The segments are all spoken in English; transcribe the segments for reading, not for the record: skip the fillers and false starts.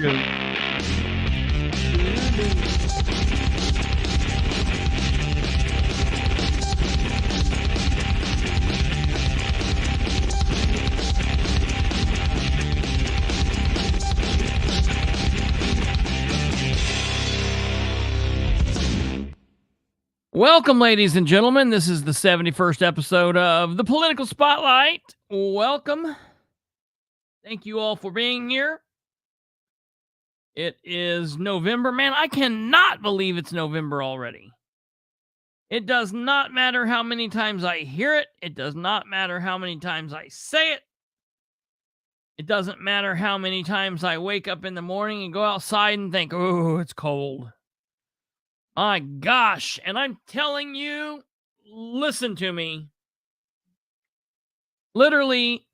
Welcome, ladies and gentlemen. This is the 71st episode of the Political Spotlight. Welcome. Thank you all for being here. It is November. Man, I cannot believe it's November already. It does not matter how many times I hear it. It does not matter how many times I say it. It doesn't matter how many times I wake up in the morning and go outside and think, oh, it's cold. My gosh, and I'm telling you, listen to me. Literally,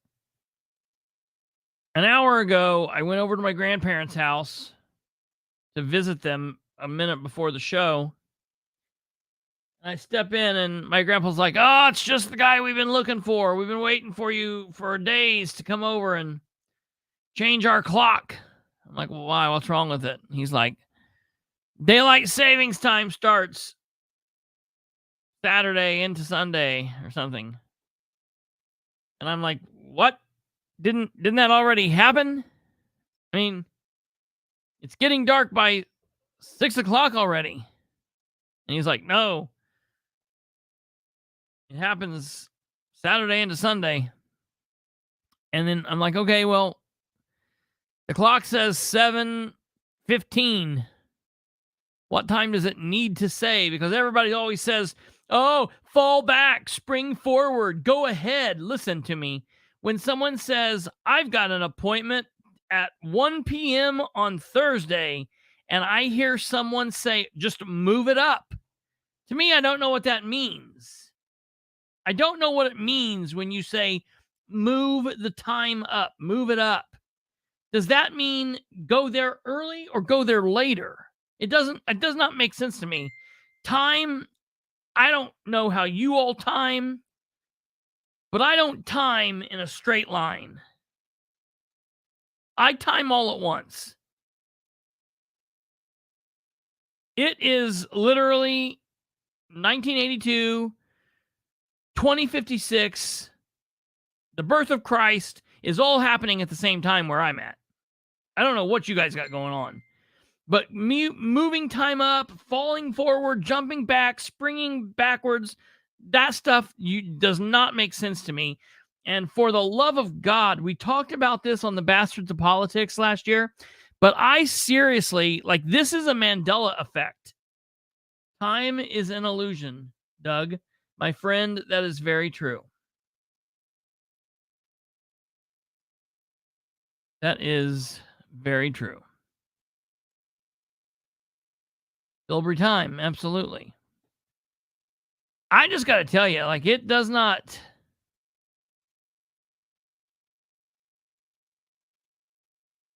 an hour ago, I went over to my grandparents' house to visit them a minute before the show. I step in, and my grandpa's like, oh, it's just the guy we've been looking for. We've been waiting for you for days to come over and change our clock. I'm like, well, why? What's wrong with it? He's like, daylight savings time starts Saturday into Sunday or something. And I'm like, what? Didn't that already happen? I mean, it's getting dark by 6 o'clock already. And he's like, no. It happens Saturday into Sunday. And then I'm like, okay, well, the clock says 7:15. What time does it need to say? Because everybody always says, oh, fall back, spring forward, go ahead. Listen to me. When someone says, I've got an appointment at 1 p.m. on Thursday, and I hear someone say, just move it up. To me, I don't know what that means. I don't know what it means when you say, move the time up, move it up. Does that mean go there early or go there later? It does not make sense to me. Time, I don't know how you all time, but I don't time in a straight line. I time all at once. It is literally 1982, 2056. The birth of Christ is all happening at the same time where I'm at. I don't know what you guys got going on. But moving time up, falling forward, jumping back, springing backwards, that stuff does not make sense to me. And for the love of God, we talked about this on the Bastards of Politics last year, but I seriously, like, this is a Mandela effect. Time is an illusion, Doug. My friend, that is very true. That is very true. Bilbrey time, absolutely. I just got to tell you, like, it does not.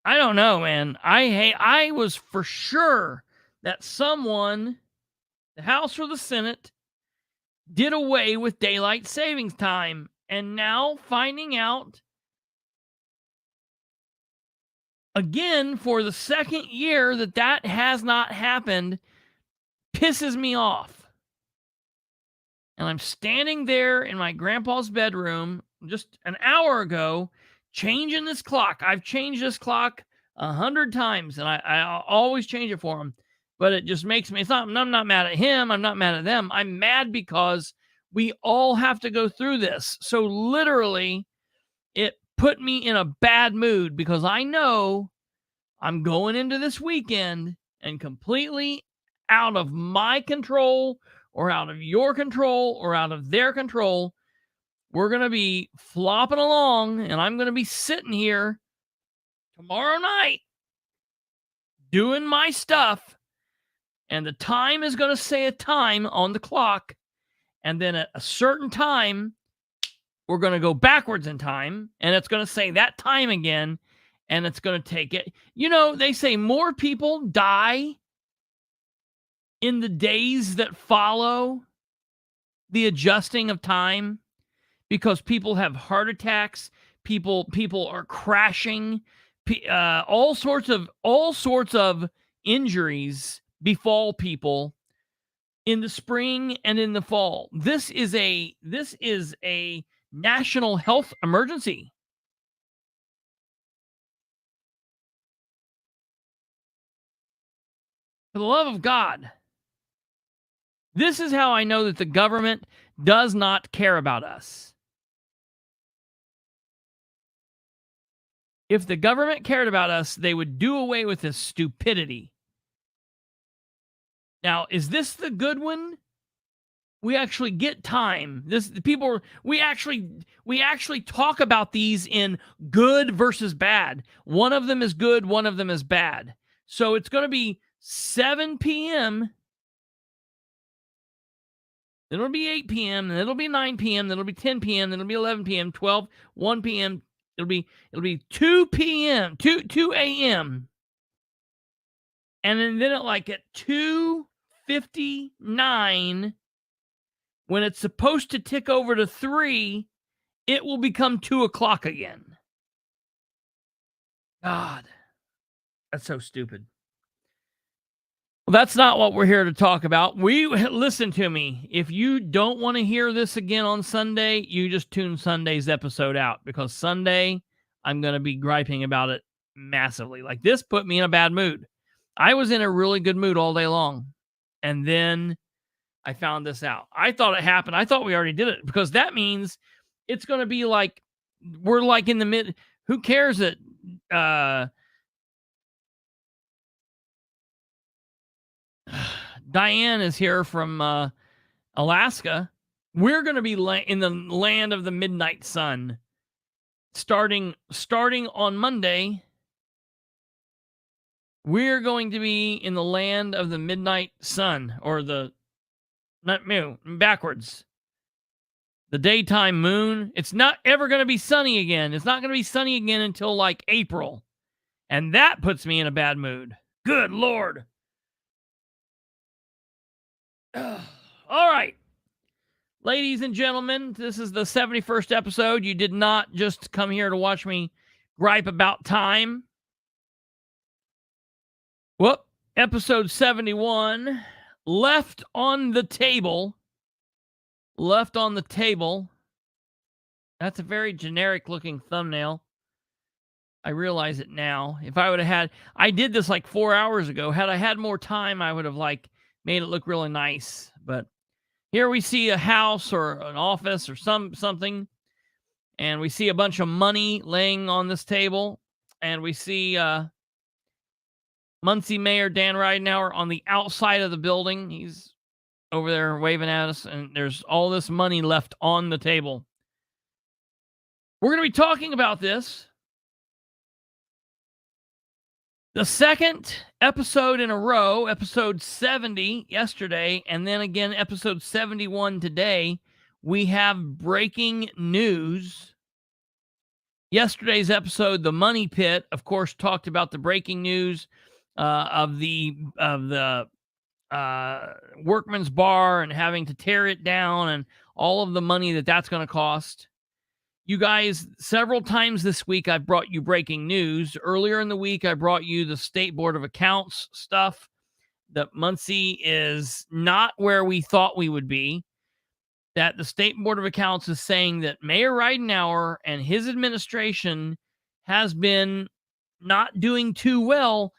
I don't know, man. I was for sure that someone, the House or the Senate, did away with daylight savings time. And now finding out, again, for the second year that has not happened, pisses me off. And I'm standing there in my grandpa's bedroom just an hour ago, changing this clock. I've changed this clock 100 times, and I always change it for him. But it just makes me, I'm not mad at him. I'm not mad at them. I'm mad because we all have to go through this. So literally, it put me in a bad mood because I know I'm going into this weekend and completely out of my control or out of your control or out of their control. We're going to be flopping along, and I'm going to be sitting here tomorrow night doing my stuff, and the time is going to say a time on the clock, and then at a certain time, we're going to go backwards in time, and it's going to say that time again, and it's going to take it. You know, they say more people die in the days that follow the adjusting of time because people have heart attacks, people are crashing, all sorts of injuries befall people in the spring and in the fall. This is a national health emergency. For the love of God. This is how I know that the government does not care about us. If the government cared about us, they would do away with this stupidity. Now, is this the good one? We actually get time. We actually talk about these in good versus bad. One of them is good, one of them is bad. So it's going to be 7 p.m. Then it'll be 8 p.m. Then it'll be 9 p.m. Then it'll be 10 p.m. Then it'll be 11 p.m. 12, 1 p.m. It'll be 2 p.m. 2 a.m. And then at 2:59, when it's supposed to tick over to 3, it will become 2 o'clock again. God, that's so stupid. Well, that's not what we're here to talk about. Listen to me. If you don't want to hear this again on Sunday, you just tune Sunday's episode out, because Sunday I'm going to be griping about it massively. Like, this put me in a bad mood. I was in a really good mood all day long, and then I found this out. I thought it happened. I thought we already did it, because that means it's going to be like we're like in the mid. Who cares that Diane is here from Alaska? We're going to be in the land of the midnight sun starting on Monday. We're going to be in the land of the midnight sun, or backwards. The daytime moon. It's not ever going to be sunny again. It's not going to be sunny again until like April. And that puts me in a bad mood. Good Lord. All right. Ladies and gentlemen, this is the 71st episode. You did not just come here to watch me gripe about time. Well, episode 71, left on the table. Left on the table. That's a very generic looking thumbnail. I realize it now. If I would have had, I did this like 4 hours ago. Had I had more time, I would have made it look really nice. But here we see a house or an office or something. And we see a bunch of money laying on this table. And we see Muncie Mayor Dan Ridenour on the outside of the building. He's over there waving at us, and there's all this money left on the table. We're going to be talking about this. The second episode in a row, episode 70 yesterday, and then again episode 71 today, we have breaking news. Yesterday's episode, The Money Pit, of course, talked about the breaking news of the Workman's Bar and having to tear it down and all of the money that's going to cost. You guys, several times this week, I've brought you breaking news. Earlier in the week, I brought you the State Board of Accounts stuff, that Muncie is not where we thought we would be, that the State Board of Accounts is saying that Mayor Ridenour and his administration has been not doing too well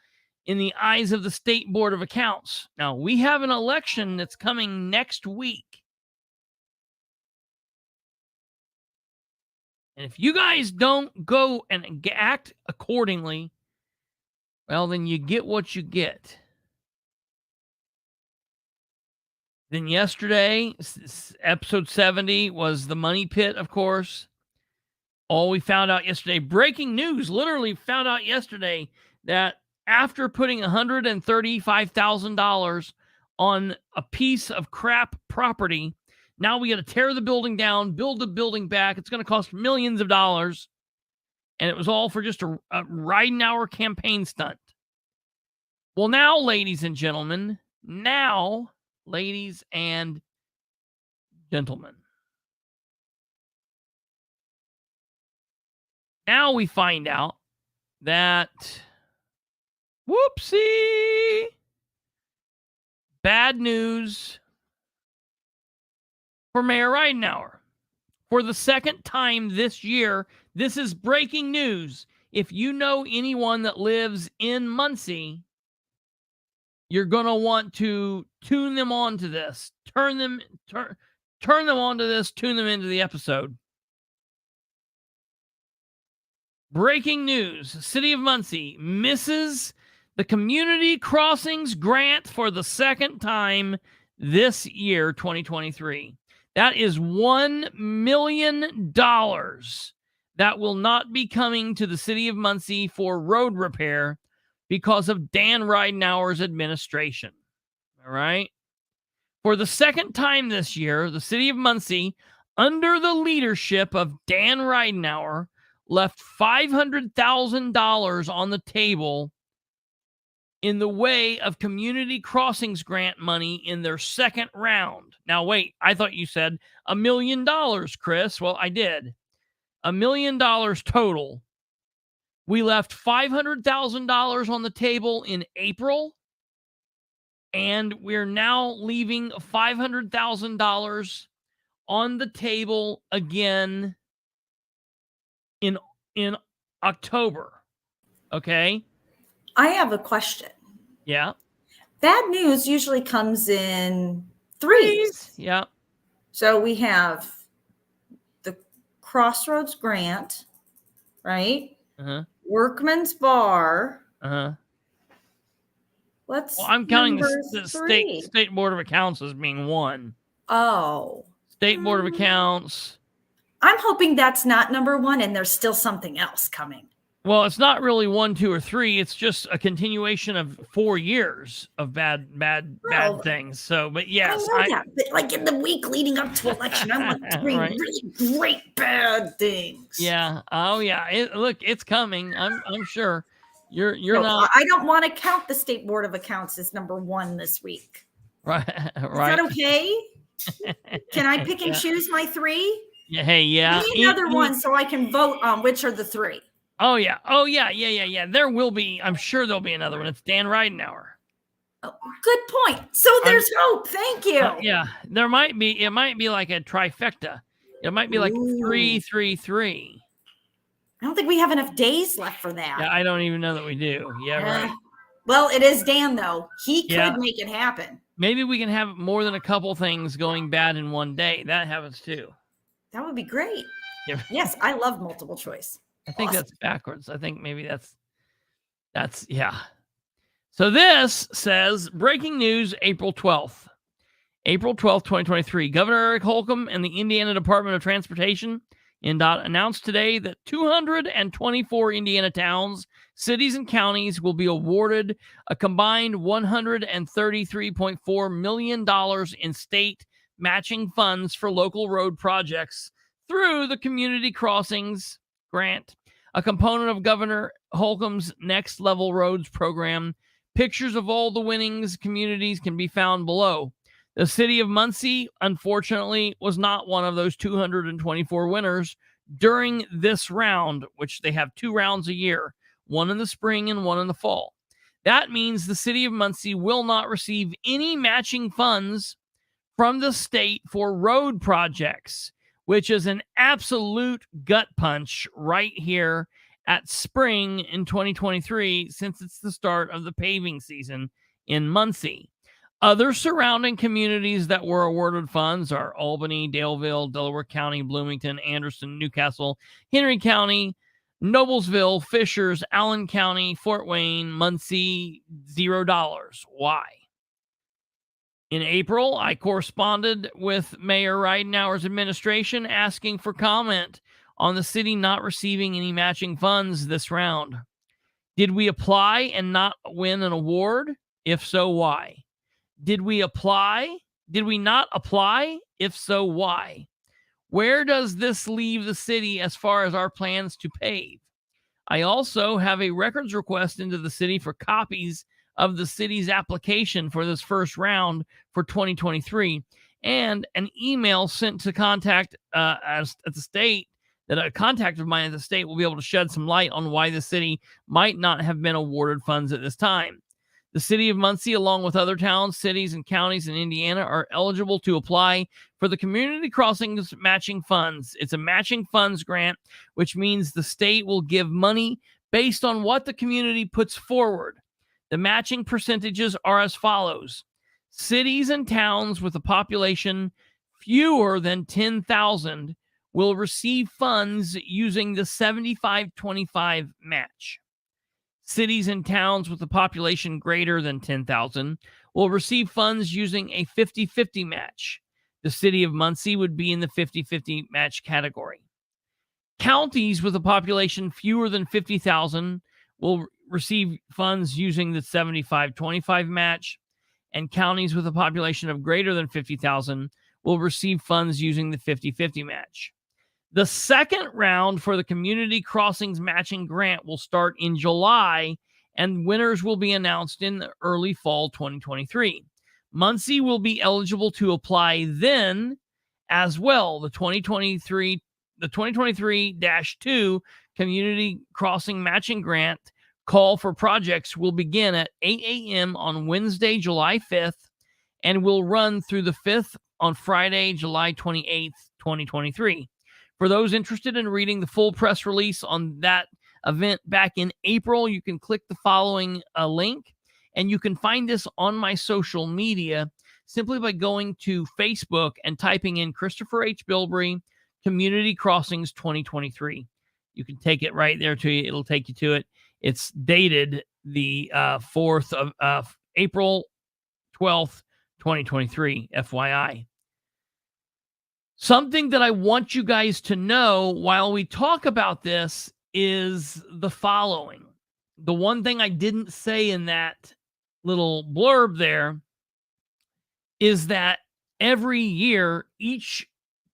in the eyes of the State Board of Accounts. Now, we have an election that's coming next week. And if you guys don't go and act accordingly, well, then you get what you get. Then yesterday, episode 70 was the Money Pit, of course. All we found out yesterday, breaking news, literally found out yesterday that after putting $135,000 on a piece of crap property, now we got to tear the building down, build the building back. It's going to cost millions of dollars. And it was all for just a Ridenour campaign stunt. Well, now, ladies and gentlemen, now we find out that, whoopsie, bad news for Mayor Ridenour. For the second time this year, this is breaking news. If you know anyone that lives in Muncie, you're going to want to tune them on to this. Turn them on to this, tune them into the episode. Breaking news. City of Muncie misses the Community Crossings grant for the second time this year, 2023. That is $1 million that will not be coming to the City of Muncie for road repair because of Dan Ridenour's administration. All right? For the second time this year, the City of Muncie, under the leadership of Dan Ridenour, left $500,000 on the table in the way of Community Crossings grant money in their second round. Now, wait, I thought you said $1 million, Chris. Well, I did. $1 million total. We left $500,000 on the table in April, and we're now leaving $500,000 on the table again in October. Okay? I have a question. Yeah. Bad news usually comes in threes. Yeah. So we have the Crossroads grant, right? Uh-huh. Workman's Bar. Uh-huh. What's well, I'm counting the state Board of Accounts as being one. Oh. State Board of Accounts. I'm hoping that's not number one and there's still something else coming. Well, it's not really 1, 2, or 3. It's just a continuation of 4 years of bad things. So, but yes, I know that. But like in the week leading up to election, I want 3 right. really great bad things. Yeah. Oh, yeah. Look, it's coming. I'm sure. You're not. I don't want to count the State Board of Accounts as number one this week. Right. Is that okay? Can I pick and choose my 3? Yeah. Hey, yeah. Give me another one so I can vote on which are the 3. Oh, yeah. Yeah. There will be. I'm sure there'll be another one. It's Dan Ridenour. Oh, good point. So there's hope. Thank you. Yeah. There might be. It might be like a trifecta. It might be like 3, 3, 3. I don't think we have enough days left for that. Yeah, I don't even know that we do. Yeah, right. Well, it is Dan, though. He could make it happen. Maybe we can have more than a couple things going bad in one day. That happens, too. That would be great. Yeah. Yes, I love multiple choice. I think that's backwards. I think maybe that's yeah. So this says, breaking news, April 12th. April 12th, 2023. Governor Eric Holcomb and the Indiana Department of Transportation, INDOT, announced today that 224 Indiana towns, cities, and counties will be awarded a combined $133.4 million in state matching funds for local road projects through the Community Crossings grant, a component of Governor Holcomb's Next Level Roads program. Pictures of all the winnings communities can be found below. The City of Muncie, unfortunately, was not one of those 224 winners during this round, which they have 2 rounds a year, one in the spring and one in the fall. That means the City of Muncie will not receive any matching funds from the state for road projects, which is an absolute gut punch right here at spring in 2023, since it's the start of the paving season in Muncie. Other surrounding communities that were awarded funds are Albany, Daleville, Delaware County, Bloomington, Anderson, Newcastle, Henry County, Noblesville, Fishers, Allen County, Fort Wayne, Muncie, $0. Why? In April, I corresponded with Mayor Ridenour's administration asking for comment on the city not receiving any matching funds this round. Did we apply and not win an award? If so, why? Did we apply? Did we not apply? If so, why? Where does this leave the city as far as our plans to pave? I also have a records request into the city for copies of the city's application for this first round for 2023, and an email sent to contact at the state that a contact of mine at the state will be able to shed some light on why the city might not have been awarded funds at this time. The city of Muncie, along with other towns, cities, and counties in Indiana, are eligible to apply for the Community Crossings Matching Funds. It's a matching funds grant, which means the state will give money based on what the community puts forward. The matching percentages are as follows. Cities and towns with a population fewer than 10,000 will receive funds using the 75-25 match. Cities and towns with a population greater than 10,000 will receive funds using a 50-50 match. The city of Muncie would be in the 50-50 match category. Counties with a population fewer than 50,000 will receive funds using the 75-25 match, and counties with a population of greater than 50,000 will receive funds using the 50-50 match. The second round for the Community Crossings Matching Grant will start in July, and winners will be announced in the early fall 2023. Muncie will be eligible to apply then as well. The 2023-2 Community Crossing Matching Grant call for projects will begin at 8 a.m. on Wednesday, July 5th, and will run through the 5th on Friday, July 28th, 2023. For those interested in reading the full press release on that event back in April, you can click the following link, and you can find this on my social media simply by going to Facebook and typing in Christopher H. Bilbrey Community Crossings 2023. You can take it right there to you. It'll take you to it. It's dated the 4th of April 12th, 2023, FYI. Something that I want you guys to know while we talk about this is the following. The one thing I didn't say in that little blurb there is that every year, each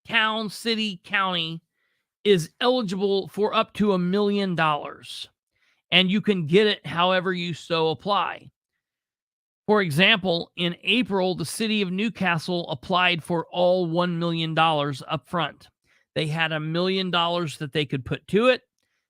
town, city, county is eligible for up to $1 million. And you can get it however you so apply. For example, in April, the city of Newcastle applied for all $1 million up front. They had $1 million that they could put to it,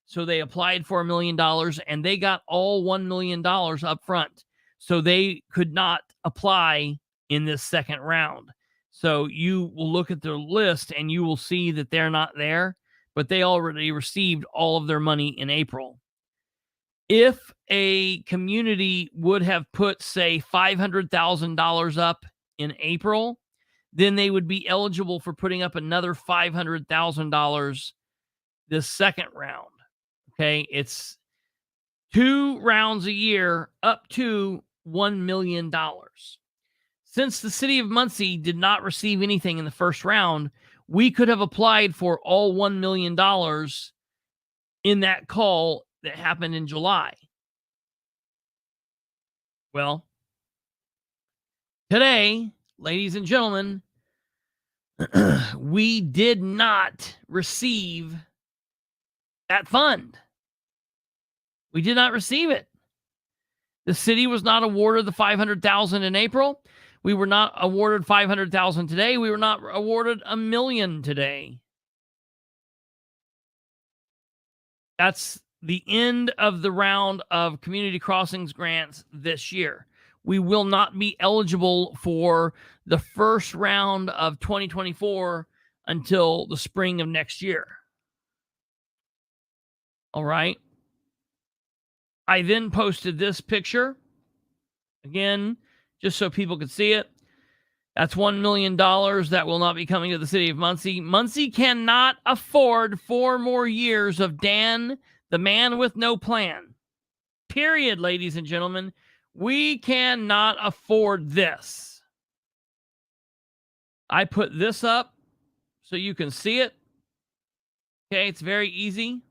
so they applied for $1 million, and they got all $1 million up front. So they could not apply in this second round. So you will look at their list, and you will see that they're not there, but they already received all of their money in April. If a community would have put, say, $500,000 up in April, then they would be eligible for putting up another $500,000 this second round. Okay, it's 2 rounds a year up to $1 million. Since the city of Muncie did not receive anything in the first round, we could have applied for all $1 million in that call that happened in July. Well, today, ladies and gentlemen, we did not receive that fund. We did not receive it. The city was not awarded the $500,000 in April. We were not awarded $500,000 today. We were not awarded $1 million today. That's the end of the round of Community Crossings grants this year. We will not be eligible for the first round of 2024 until the spring of next year. All right. I then posted this picture. Again, just so people could see it. That's $1 million that will not be coming to the city of Muncie. Muncie cannot afford 4 more years of Dan, the man with no plan. Period, ladies and gentlemen. We cannot afford this. I put this up so you can see it. Okay, it's very easy.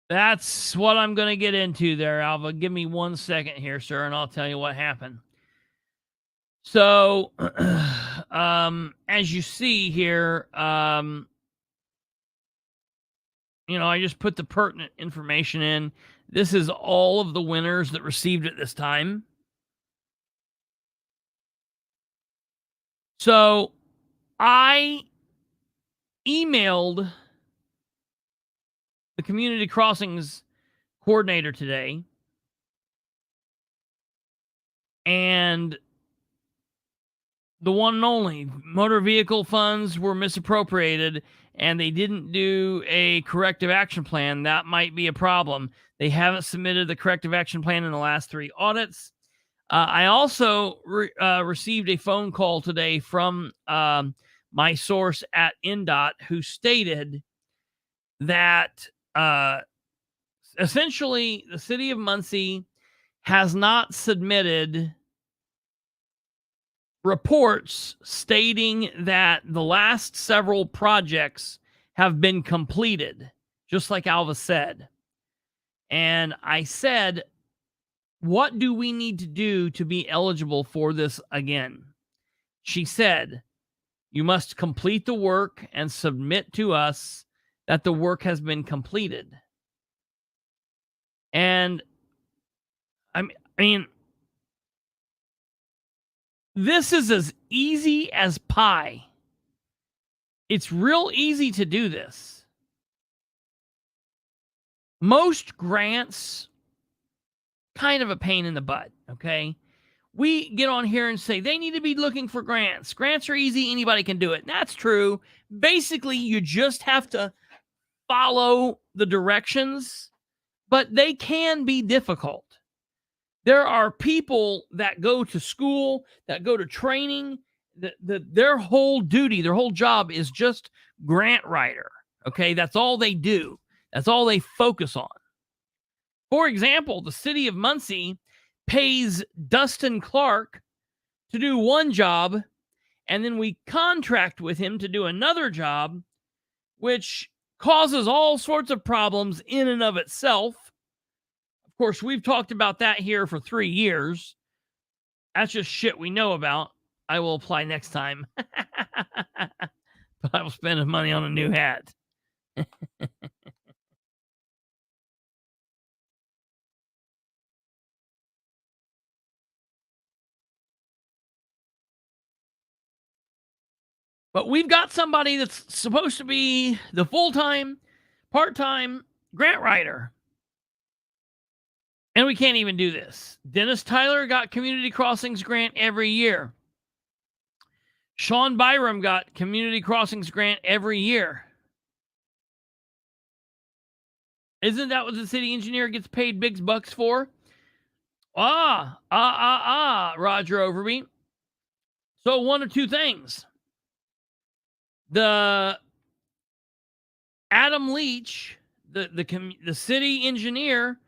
That's what I'm going to get into there, Alva. Give me 1 second here, sir, and I'll tell you what happened. So, as you see here, I just put the pertinent information in. This is all of the winners that received it this time. So I emailed the community crossings coordinator today, and the one and only motor vehicle funds were misappropriated and they didn't do a corrective action plan. That might be a problem. They haven't submitted the corrective action plan in the last 3 audits. I also received a phone call today from my source at NDOT who stated that essentially the city of Muncie has not submitted reports stating that the last several projects have been completed, just like Alva said. And I said, what do we need to do to be eligible for this again? She said, you must complete the work and submit to us that the work has been completed. And I mean, this is as easy as pie. It's real easy to do this. Most grants, kind of a pain in the butt, okay? We get on here and say they need to be looking for grants. Grants are easy, anybody can do it. That's true. Basically, you just have to follow the directions, but they can be difficult. There are people that go to school, that go to training, their whole duty, their whole job is just grant writer. Okay, that's all they do. That's all they focus on. For example, the city of Muncie pays Dustin Clark to do one job, and then we contract with him to do another job, which causes all sorts of problems in and of itself. Of course, we've talked about that here for 3 years. That's just shit we know about. I will apply next time. But I will spend money on a new hat. But we've got somebody that's supposed to be the full-time, part-time grant writer. And we can't even do this. Dennis Tyler got Community Crossings grant every year. Sean Byram got Community Crossings grant every year. Isn't that what the city engineer gets paid big bucks for? Roger Overby. So one of two things. The Adam Leach, the city engineer,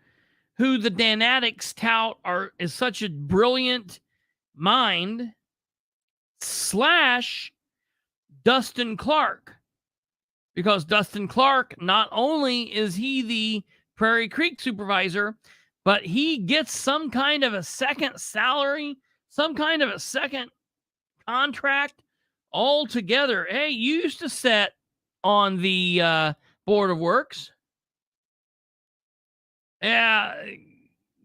who the Danatics tout is such a brilliant mind, / Dustin Clark. Because Dustin Clark, not only is he the Prairie Creek supervisor, but he gets some kind of a second salary, some kind of a second contract altogether. Hey, you used to sit on the Board of Works. Yeah,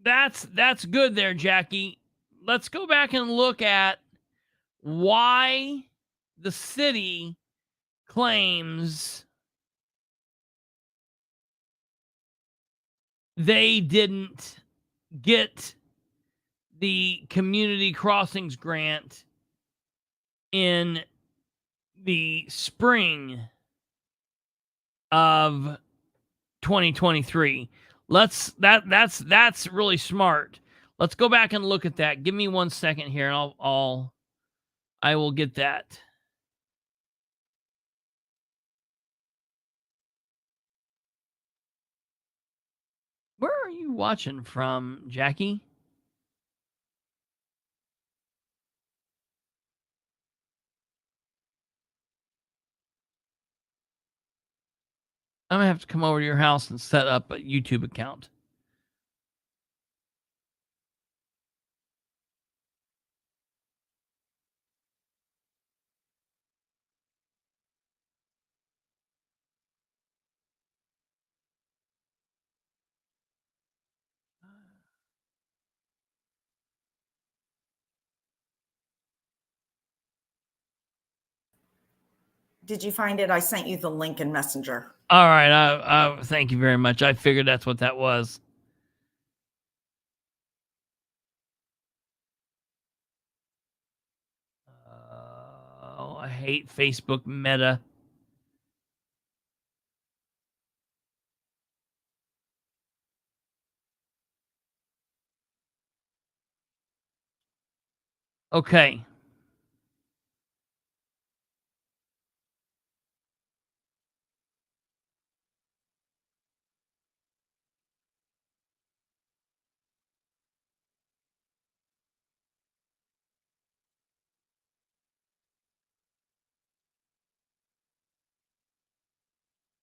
that's good there, Jackie. Let's go back and look at why the city claims they didn't get the Community Crossings grant in the spring of 2023. That's really smart. Let's go back and look at that. Give me 1 second here, and I will get that. Where are you watching from, Jackie? I'm gonna have to come over to your house and set up a YouTube account. Did you find it? I sent you the link in Messenger. All right. Thank you very much. I figured that's what that was. Oh, I hate Facebook Meta. Okay.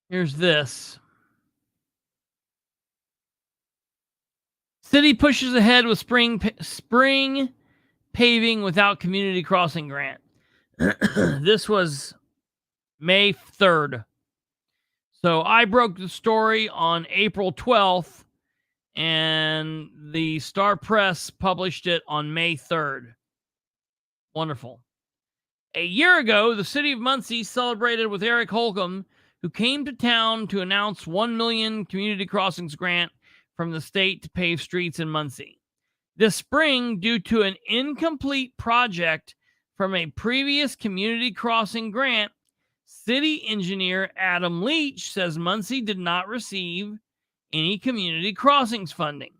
Here's this. City pushes ahead with spring paving without community crossing grant. This was May 3rd. So I broke the story on April 12th, and the Star Press published it on May 3rd. Wonderful. A year ago, the City of Muncie celebrated with Eric Holcomb, who came to town to announce 1 million community crossings grant from the state to pave streets in Muncie. This spring, due to an incomplete project from a previous community crossing grant, city engineer Adam Leach says Muncie did not receive any community crossings funding.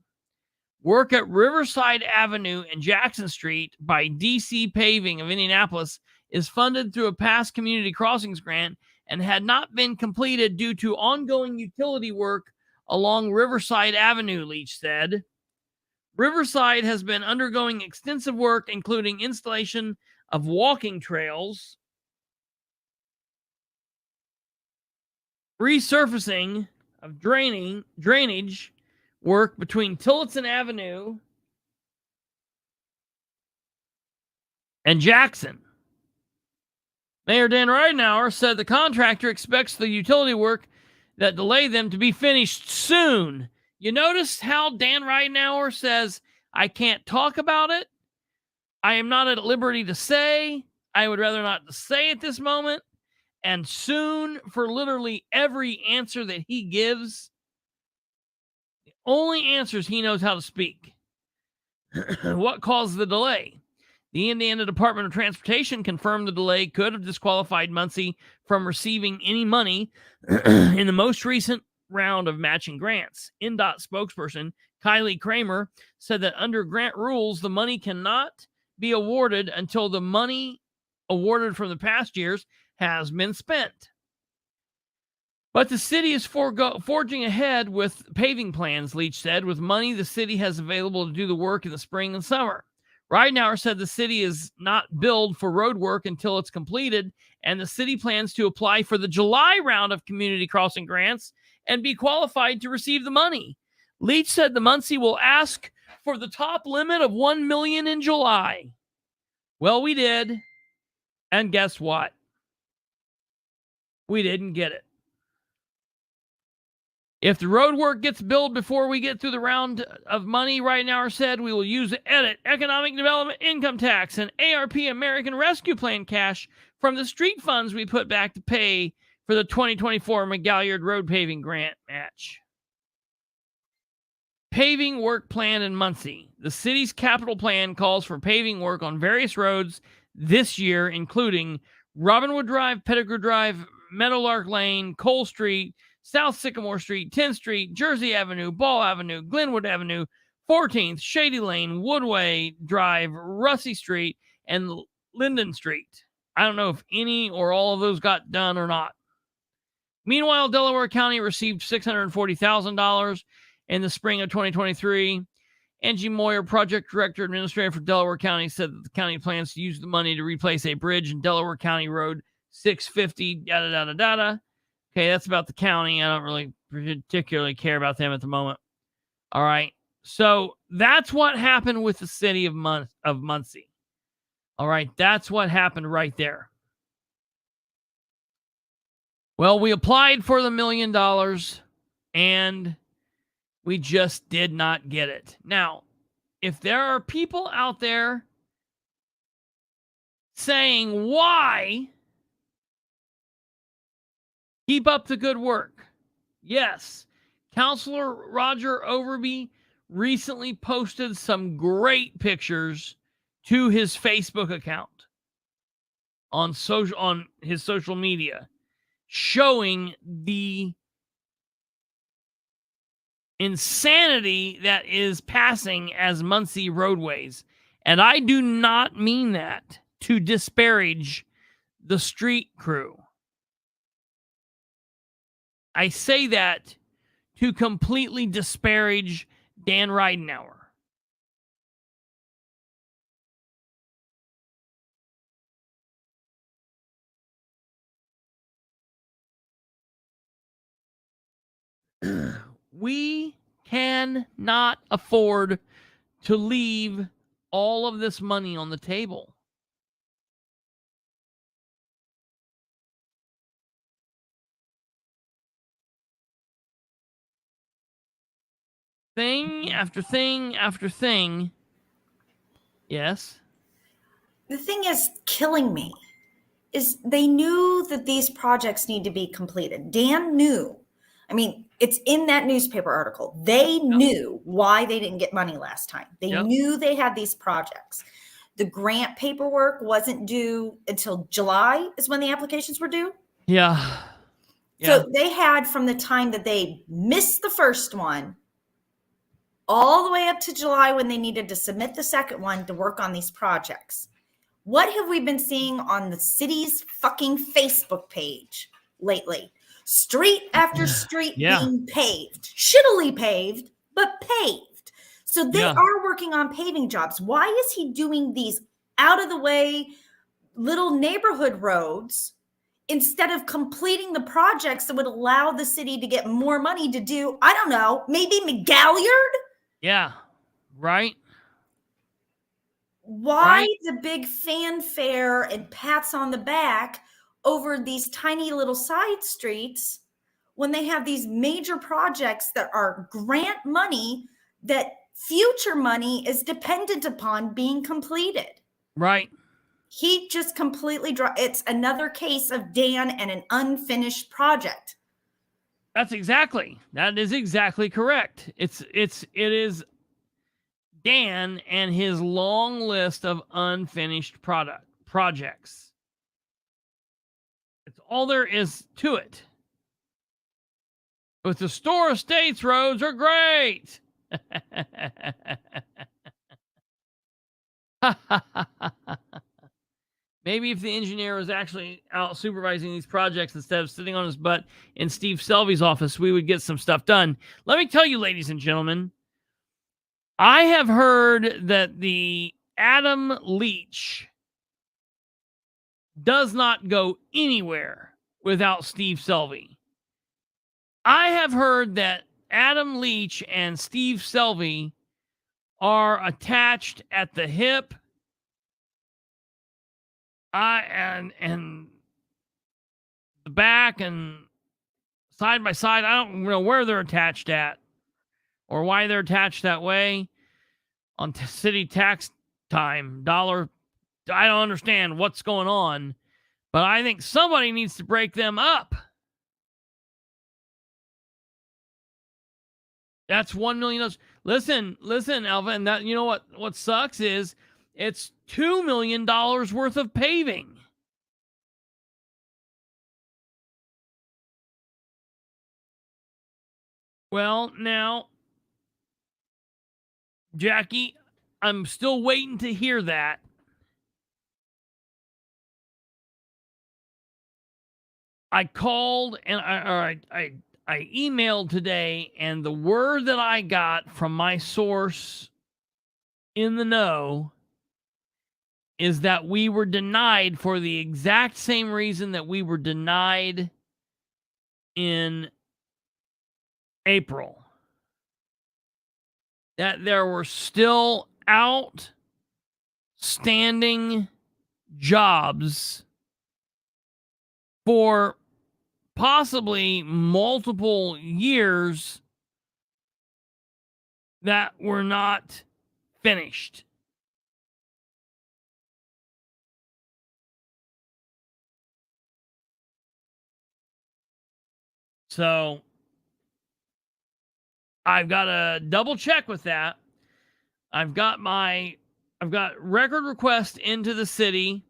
Work at Riverside Avenue and Jackson Street by DC Paving of Indianapolis is funded through a past community crossings grant and had not been completed due to ongoing utility work along Riverside Avenue, Leach said. Riverside has been undergoing extensive work, including installation of walking trails, resurfacing of drainage work between Tillotson Avenue and Jackson. Mayor Dan Ridenour said the contractor expects the utility work that delayed them to be finished soon. You notice how Dan Ridenour says, I can't talk about it. I am not at liberty to say. I would rather not say at this moment. And soon, for literally every answer that he gives, the only answers he knows how to speak. What caused the delay? The Indiana Department of Transportation confirmed the delay could have disqualified Muncie from receiving any money in the most recent round of matching grants. INDOT spokesperson Kylie Kramer said that under grant rules, the money cannot be awarded until the money awarded from the past years has been spent. But the city is forging ahead with paving plans, Leach said, with money the city has available to do the work in the spring and summer. Ridenour said the city is not billed for road work until it's completed, and the city plans to apply for the July round of community crossing grants and be qualified to receive the money. Leach said the Muncie will ask for the top limit of $1 million in July. Well, we did, and guess what? We didn't get it. If the road work gets billed before we get through the round of money, Ridenour said we will use EDIT, Economic Development Income Tax, and ARP American Rescue Plan cash from the street funds we put back to pay for the 2024 McGalliard Road Paving Grant match. Paving work plan in Muncie. The city's capital plan calls for paving work on various roads this year, including Robinwood Drive, Pettigrew Drive, Meadowlark Lane, Cole Street, South Sycamore Street, 10th Street, Jersey Avenue, Ball Avenue, Glenwood Avenue, 14th, Shady Lane, Woodway Drive, Russey Street, and Linden Street. I don't know if any or all of those got done or not. Meanwhile, Delaware County received $640,000 in the spring of 2023. Angie Moyer, project director administrator for Delaware County, said that the county plans to use the money to replace a bridge in Delaware County Road 650, Okay, that's about the county. I don't really particularly care about them at the moment. All right. So that's what happened with the city of Muncie. All right. That's what happened right there. Well, we applied for the $1 million and we just did not get it. Now, if there are people out there saying why Keep up the good work. Yes, Counselor Roger Overby recently posted some great pictures to his Facebook account on his social media, showing the insanity that is passing as Muncie roadways. And I do not mean that to disparage the street crew. I say that to completely disparage Dan Ridenour. We cannot afford to leave all of this money on the table. Thing after thing after thing. Yes. The thing is killing me is they knew that these projects need to be completed. Dan knew. I mean, it's in that newspaper article. They knew why they didn't get money last time. They knew they had these projects. The grant paperwork wasn't due until July is when the applications were due. Yeah. So they had from the time that they missed the first one all the way up to July when they needed to submit the second one to work on these projects. What have we been seeing on the city's fucking Facebook page lately? Street after street being paved, shittily paved, but paved. So they are working on paving jobs. Why is he doing these out of the way little neighborhood roads instead of completing the projects that would allow the city to get more money to do, I don't know, maybe McGalliard? Yeah, right. Why the big fanfare and pats on the back over these tiny little side streets when they have these major projects that are grant money that future money is dependent upon being completed? Right. He just completely it's another case of Dan and an unfinished project. That is exactly correct. It is Dan and his long list of unfinished projects. It's all there is to it. But the Store Estates roads are great. Maybe if the engineer was actually out supervising these projects instead of sitting on his butt in Steve Selby's office, we would get some stuff done. Let me tell you, ladies and gentlemen, I have heard that the Adam Leach does not go anywhere without Steve Selby. I have heard that Adam Leach and Steve Selby are attached at the hip. And the back and side by side. I don't know where they're attached at or why they're attached that way on city tax time, dollar. I don't understand what's going on, but I think somebody needs to break them up. That's $1 million. Listen, Alvin. That, you know what sucks is it's $2 million worth of paving. Well, now, Jackie, I'm still waiting to hear that. I called and I emailed today, and the word that I got from my source in the know is that we were denied for the exact same reason that we were denied in April. That there were still outstanding jobs for possibly multiple years that were not finished. So I've got to double check with that. I've got record request into the city.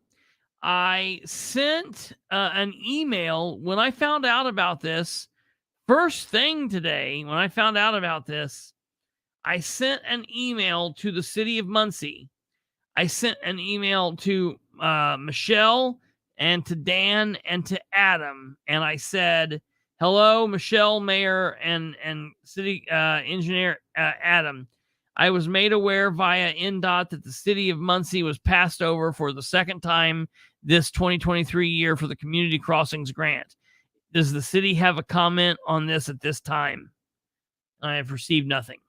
I sent an email when I found out about this. First thing today, when I found out about this, I sent an email to the City of Muncie. I sent an email to Michelle and to Dan and to Adam, and I said, "Hello, Michelle, Mayor, and City Engineer Adam. I was made aware via NDOT that the City of Muncie was passed over for the second time this 2023 year for the Community Crossings Grant. Does the city have a comment on this at this time?" I have received nothing.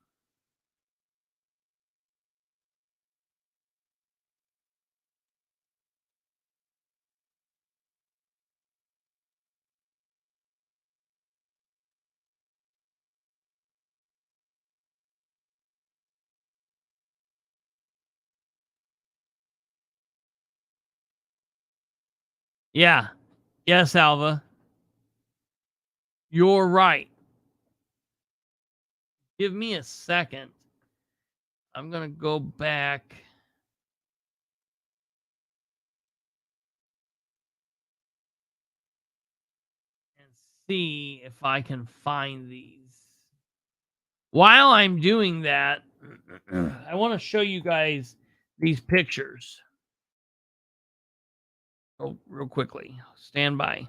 Yeah. Yes, Alva. You're right. Give me a second. I'm going to go back. And see if I can find these. While I'm doing that, I want to show you guys these pictures. Oh, real quickly. Stand by.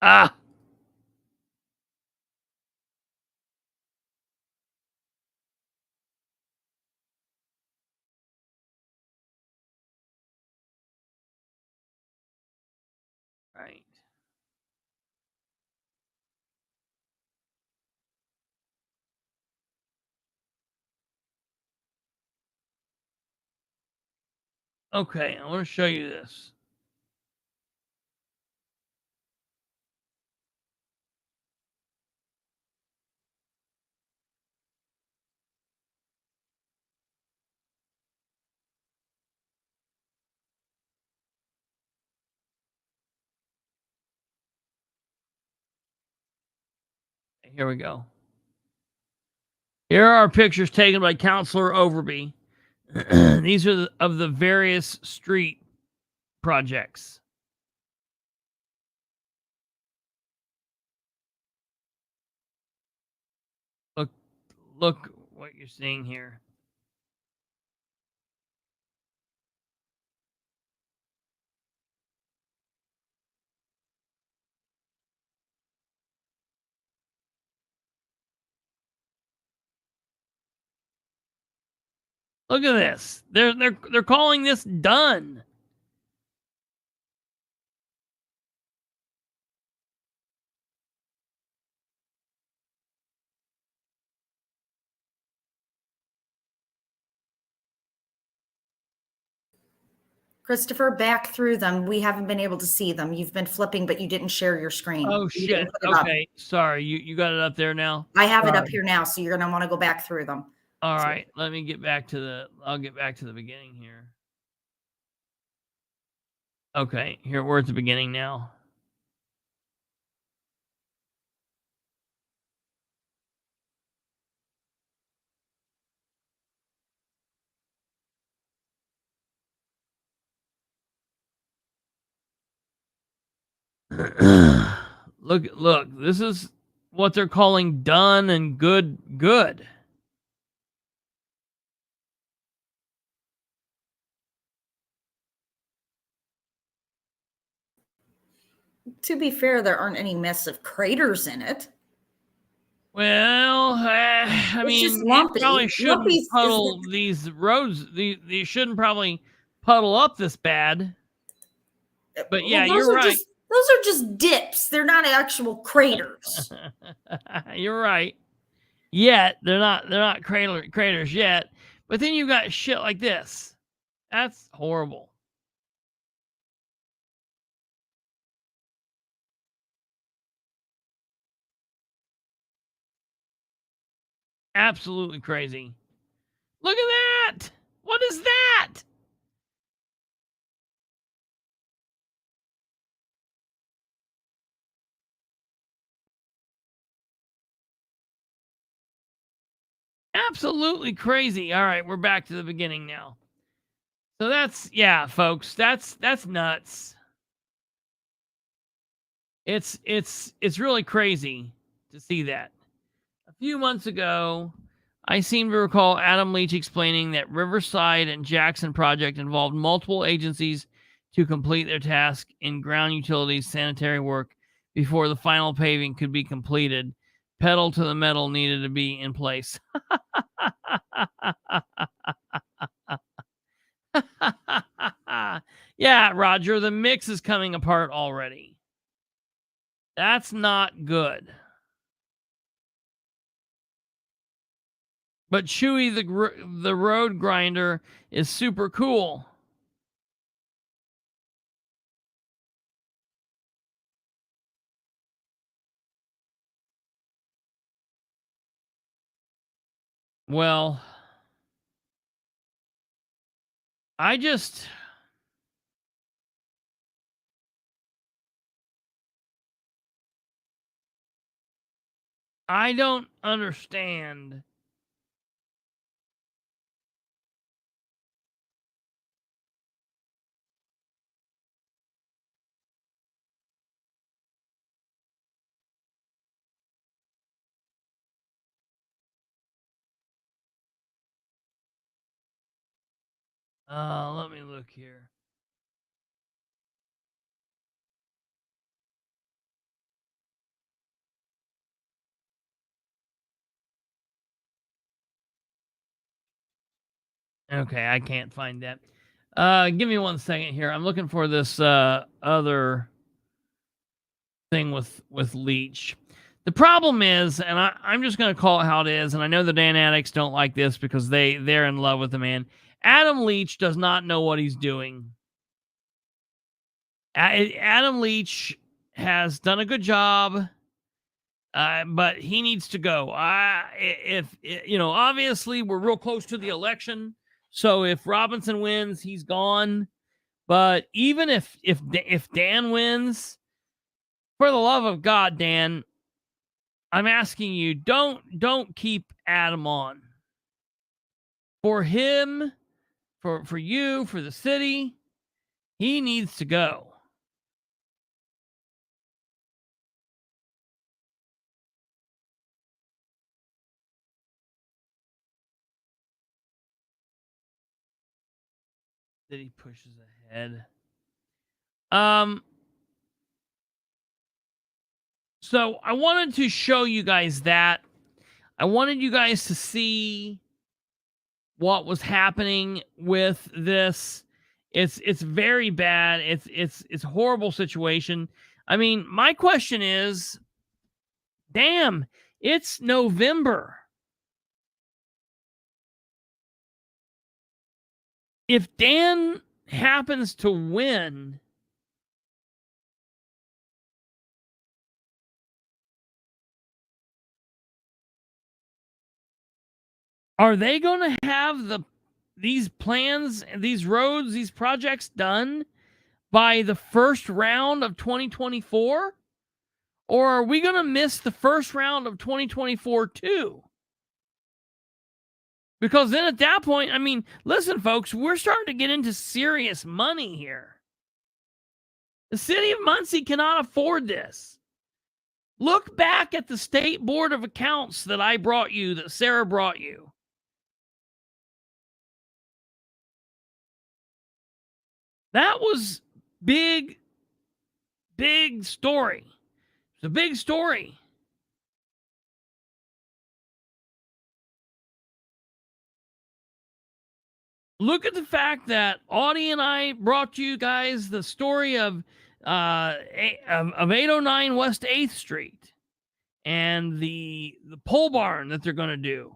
Ah! Right. Okay, I want to show you this. Here we go. Here are pictures taken by Councilor Overby. These are of the various street projects. Look what you're seeing here. Look at this. They're calling this done. Christopher, back through them. We haven't been able to see them. You've been flipping, but you didn't share your screen. Oh shit. Okay. Sorry. You got it up there now? I have it up here now, so you're gonna want to go back through them. All right. Let me get back to I'll get back to the beginning here. Okay, here we're at the beginning now. Look, this is what they're calling done and good. To be fair, there aren't any massive craters in it. Well, I mean, lumpy. Probably shouldn't puddle these roads. These shouldn't probably puddle up this bad. But yeah, you're right. Those are just dips. They're not actual craters. You're right. Yet they're not craters yet. But then you got shit like this. That's horrible. Absolutely crazy. Look at that. What is that? Absolutely crazy. All right, we're back to the beginning now. So that's, yeah, folks, that's nuts. It's really crazy to see that. A few months ago, I seem to recall Adam Leach explaining that Riverside and Jackson project involved multiple agencies to complete their task in ground utilities sanitary work before the final paving could be completed. Pedal to the metal needed to be in place. Yeah, Roger, the mix is coming apart already. That's not good. But Chewy the road grinder is super cool. Well, I don't understand. Let me look here. Okay, I can't find that. Give me 1 second here. I'm looking for this other thing with Leach. The problem is, and I'm just going to call it how it is, and I know the Dan Addicts don't like this because they're in love with the man. Adam Leach does not know what he's doing. Adam Leach has done a good job, but he needs to go. Obviously we're real close to the election, so if Robinson wins, he's gone. But even if Dan wins, for the love of God, Dan, I'm asking you, don't keep Adam on. For him, for you, for the city, he needs to go. That he pushes ahead. So I wanted to show you guys that. I wanted you guys to see what was happening with this. It's very bad. It's a horrible situation. I mean, my question is, damn, it's November. If Dan happens to win, are they going to have these plans, these roads, these projects done by the first round of 2024? Or are we going to miss the first round of 2024 too? Because then at that point, I mean, listen, folks, we're starting to get into serious money here. The city of Muncie cannot afford this. Look back at the State Board of Accounts that I brought you, that Sarah brought you. That was big story. It's a big story. Look at the fact that Audie and I brought you guys the story of 809 West 8th Street and the pole barn that they're going to do.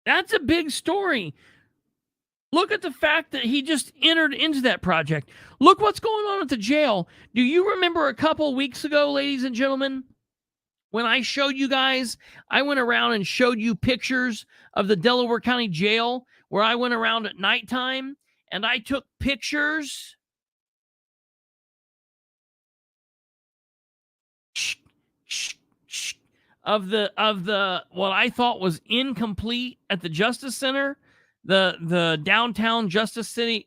That's a big story. Look at the fact that he just entered into that project. Look what's going on at the jail. Do you remember a couple weeks ago, ladies and gentlemen, when I showed you guys, I went around and showed you pictures of the Delaware County Jail, where I went around at nighttime and I took pictures of the what I thought was incomplete at the Justice Center, the downtown Justice City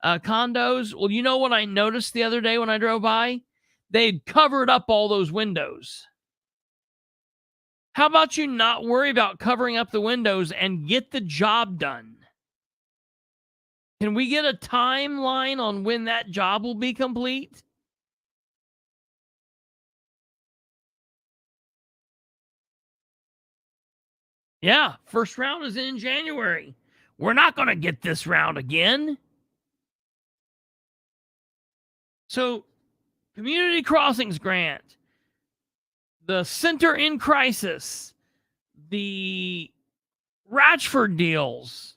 condos. Well, you know what I noticed the other day when I drove by? They'd covered up all those windows. How about you not worry about covering up the windows and get the job done? Can we get a timeline on when that job will be complete? Yeah, first round is in January. We're not going to get this round again. So, Community Crossings Grant, the Center in Crisis, the Ratchford deals,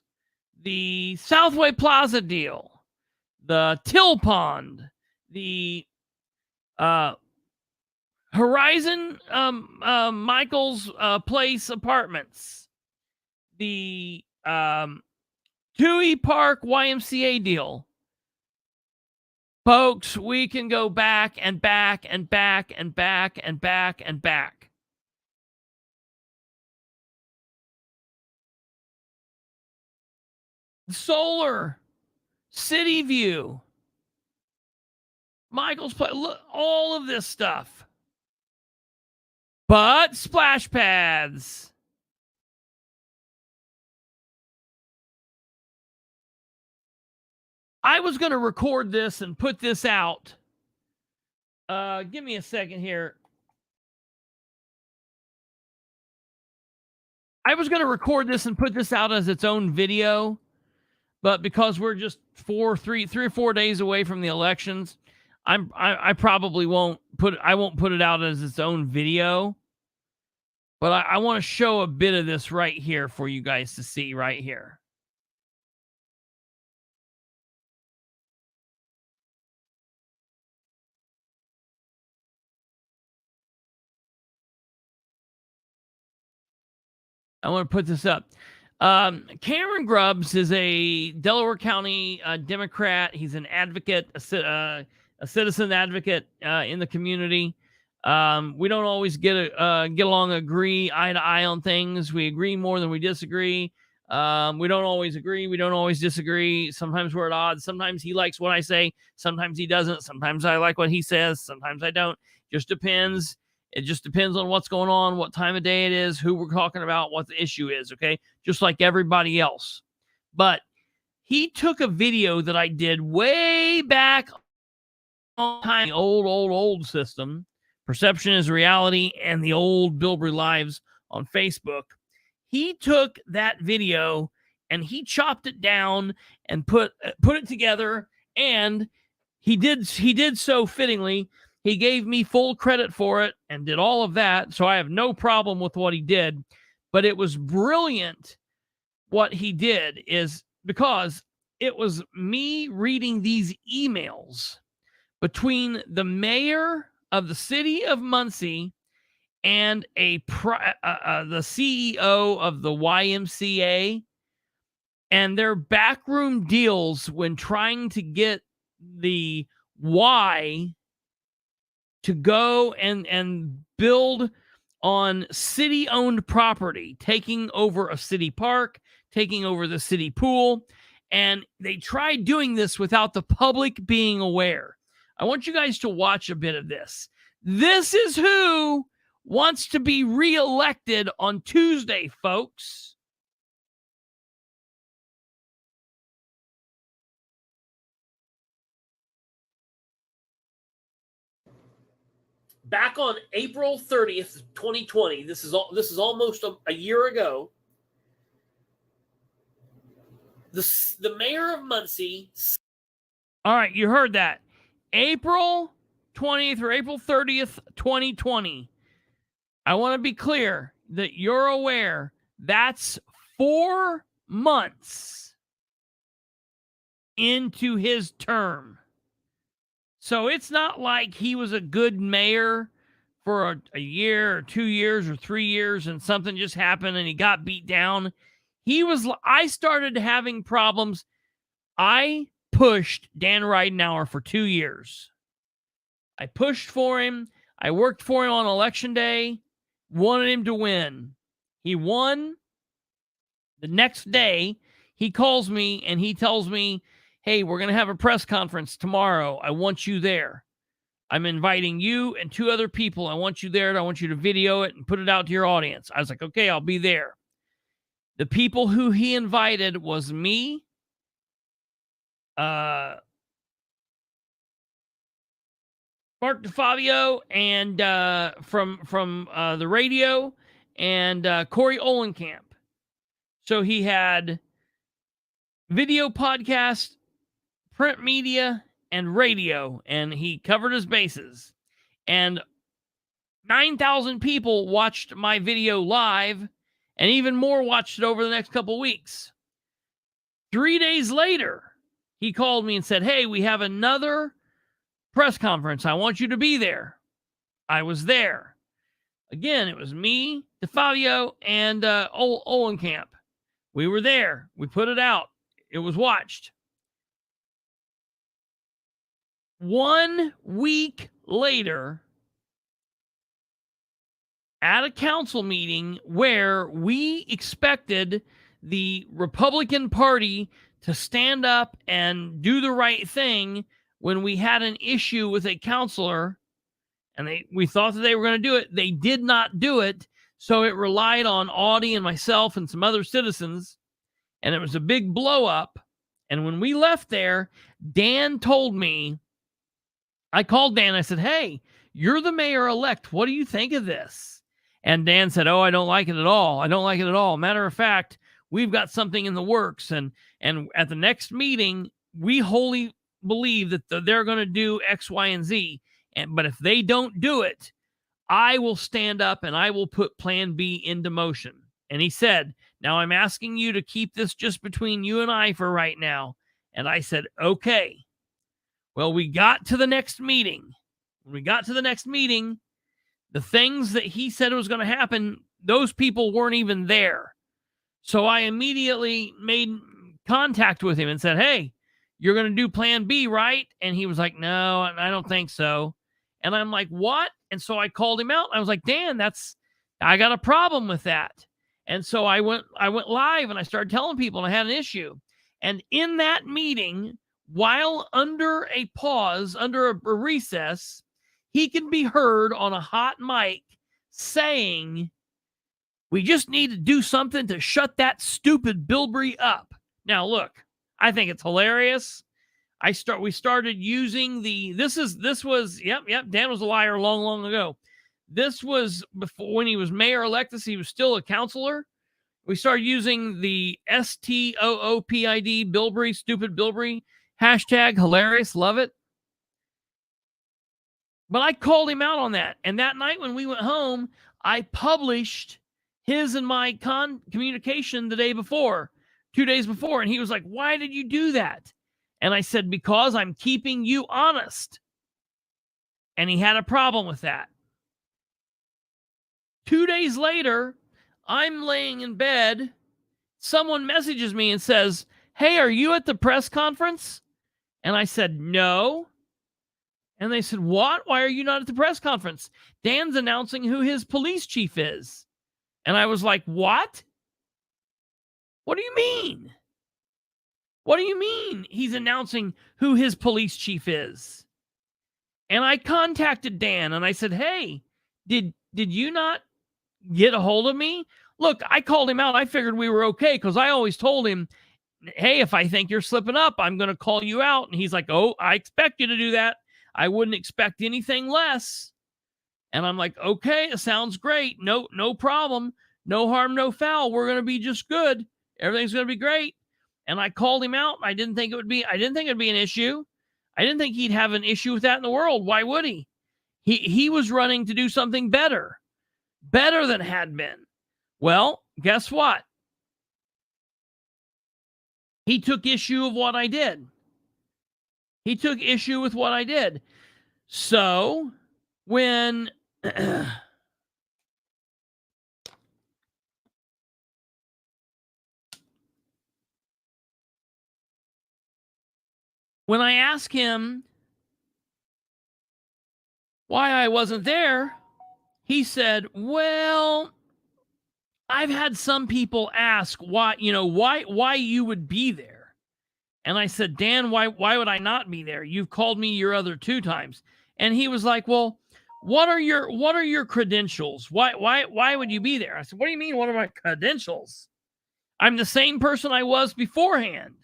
the Southway Plaza deal, the Till Pond, the Horizon Michael's Place Apartments, the Toohey Park YMCA deal. Folks, we can go back and back and back and back and back and back. Solar, City View, Michael's Place, look, all of this stuff. But splash pads. I was going to record this and put this out. Give me a second here. I was going to record this and put this out as its own video, but because we're just 3 or 4 days away from the elections, I probably won't put it out as its own video. But I want to show a bit of this right here for you guys to see right here. I want to put this up. Cameron Grubbs is a Delaware County Democrat. He's an advocate, a citizen advocate in the community. We don't always get along, agree eye to eye on things. We agree more than we disagree. We don't always agree. We don't always disagree. Sometimes we're at odds. Sometimes he likes what I say. Sometimes he doesn't. Sometimes I like what he says. Sometimes I don't. Just depends. It just depends on what's going on, what time of day it is, who we're talking about, what the issue is, okay? Just like everybody else. But he took a video that I did way back on the old system, Perception is Reality, and the old Bilbrey Lives on Facebook. He took that video and he chopped it down and put it together, and he did so fittingly. He gave me full credit for it and did all of that, so I have no problem with what he did. But it was brilliant what he did, is because it was me reading these emails between the mayor of the City of Muncie and the CEO of the YMCA, and their backroom deals when trying to get the Y to go and build on city-owned property, taking over a city park, taking over the city pool. And they tried doing this without the public being aware. I want you guys to watch a bit of this. This is who wants to be reelected on Tuesday, folks. Back on April 30th, 2020, this is almost a year ago, the mayor of Muncie. All right, you heard that. April 20th or April 30th, 2020. I want to be clear that you're aware that's 4 months into his term. So it's not like he was a good mayor for a year or 2 years or 3 years and something just happened and he got beat down. I started having problems. I pushed Dan Ridenour for 2 years. I pushed for him. I worked for him on election day, wanted him to win. He won. The next day, he calls me and he tells me, hey, we're going to have a press conference tomorrow. I want you there. I'm inviting you and 2 other people. I want you there. I want you to video it and put it out to your audience. I was like, okay, I'll be there. The people who he invited was me, Mark DeFabio, and from the radio, and Corey Olenkamp. So he had video, podcast, print media, and radio, and he covered his bases. And 9,000 people watched my video live, and even more watched it over the next couple weeks. 3 days later, he called me and said, hey, we have another press conference. I want you to be there. I was there. Again, it was me, DeFabio, and Olenkamp. We were there. We put it out. It was watched. 1 week later, at a council meeting where we expected the Republican Party to stand up and do the right thing when we had an issue with a counselor, and we thought that they were going to do it. They did not do it, so it relied on Audie and myself and some other citizens, and it was a big blow up. And when we left there, Dan told me, I called Dan, I said, hey, you're the mayor-elect. What do you think of this? And Dan said, oh, I don't like it at all. I don't like it at all. Matter of fact, we've got something in the works. And at the next meeting, we wholly believe that they're going to do X, Y, and Z. But if they don't do it, I will stand up and I will put Plan B into motion. And he said, now I'm asking you to keep this just between you and I for right now. And I said, okay. Well, we got to the next meeting. When we got to the next meeting, the things that he said was going to happen, those people weren't even there. So I immediately made contact with him and said, hey, you're going to do Plan B, right? And he was like, no, I don't think so. And I'm like, what? And so I called him out. I was like, Dan, I got a problem with that. And so I went live and I started telling people I had an issue. And in that meeting, while under a pause, under a recess, he can be heard on a hot mic saying, we just need to do something to shut that stupid Bilbrey up. Now, look, I think it's hilarious. We started using this was, Dan was a liar long ago. This was before, when he was mayor-elect, he was still a counselor. We started using the STOOPID, Bilbrey, stupid Bilbrey, hashtag hilarious, love it. But I called him out on that. And that night when we went home, I published his and my communication the day before, 2 days before. And he was like, why did you do that? And I said, because I'm keeping you honest. And he had a problem with that. 2 days later, I'm laying in bed. Someone messages me and says, hey, are you at the press conference? And I said, no. And they said, what? Why are you not at the press conference? Dan's announcing who his police chief is. And I was like, what? What do you mean? What do you mean he's announcing who his police chief is? And I contacted Dan and I said, hey, did you not get a hold of me? Look, I called him out. I figured we were okay because I always told him, hey, if I think you're slipping up, I'm going to call you out. And he's like, oh, I expect you to do that. I wouldn't expect anything less. And I'm like, okay, it sounds great. No problem. No harm, no foul. We're going to be just good. Everything's going to be great. And I called him out. I didn't think it'd be an issue. I didn't think he'd have an issue with that in the world. Why would he? He was running to do something better than had been. Well, guess what? He took issue of what I did. He took issue with what I did. So when when I asked him why I wasn't there, he said, "Well, I've had some people ask why you would be there." And I said, "Dan, why would I not be there? You've called me your other 2 times." And he was like, "Well, what are your credentials? Why would you be there?" I said, "What do you mean, what are my credentials? I'm the same person I was beforehand.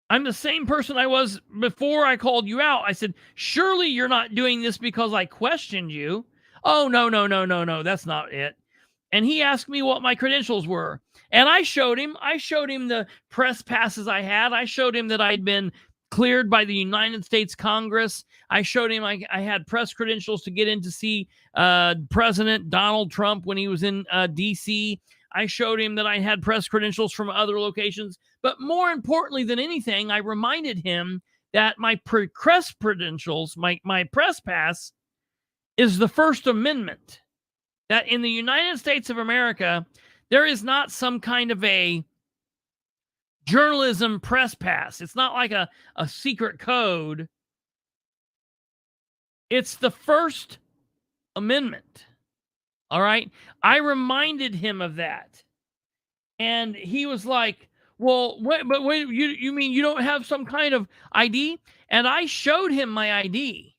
I'm the same person I was before I called you out." I said, "Surely you're not doing this because I questioned you." "Oh, no, that's not it." And he asked me what my credentials were. And I showed him the press passes I had. I showed him that I'd been cleared by the United States Congress. I showed him I had press credentials to get in to see President Donald Trump when he was in D.C. I showed him that I had press credentials from other locations. But more importantly than anything, I reminded him that my press credentials, my press pass, is the First Amendment. That in the United States of America, there is not some kind of a journalism press pass. It's not like a secret code. It's the First Amendment. All right? I reminded him of that. And he was like, "Well, wait, you mean you don't have some kind of ID?" And I showed him my ID.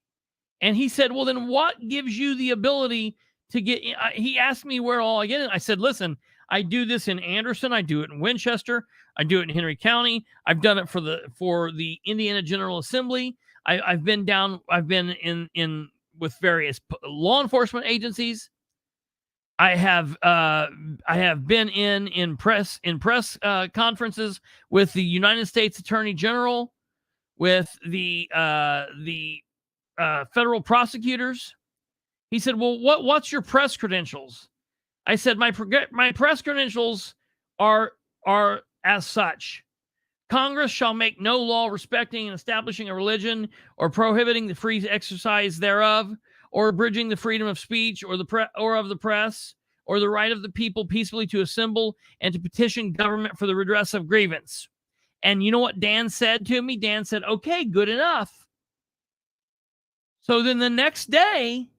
And he said, "Well, then what gives you the ability to get in?" He asked me where all I get in. I said, "Listen, I do this in Anderson. I do it in Winchester. I do it in Henry County. I've done it for the Indiana General Assembly. I've been in with various law enforcement agencies. I have been in press conferences with the United States Attorney General, with the federal prosecutors." He said, "Well, what's your press credentials?" I said, my press credentials are as such. Congress shall make no law respecting and establishing a religion or prohibiting the free exercise thereof or abridging the freedom of speech or of the press or the right of the people peacefully to assemble and to petition government for the redress of grievance. And you know what Dan said to me? Dan said, "Okay, good enough." So then the next day,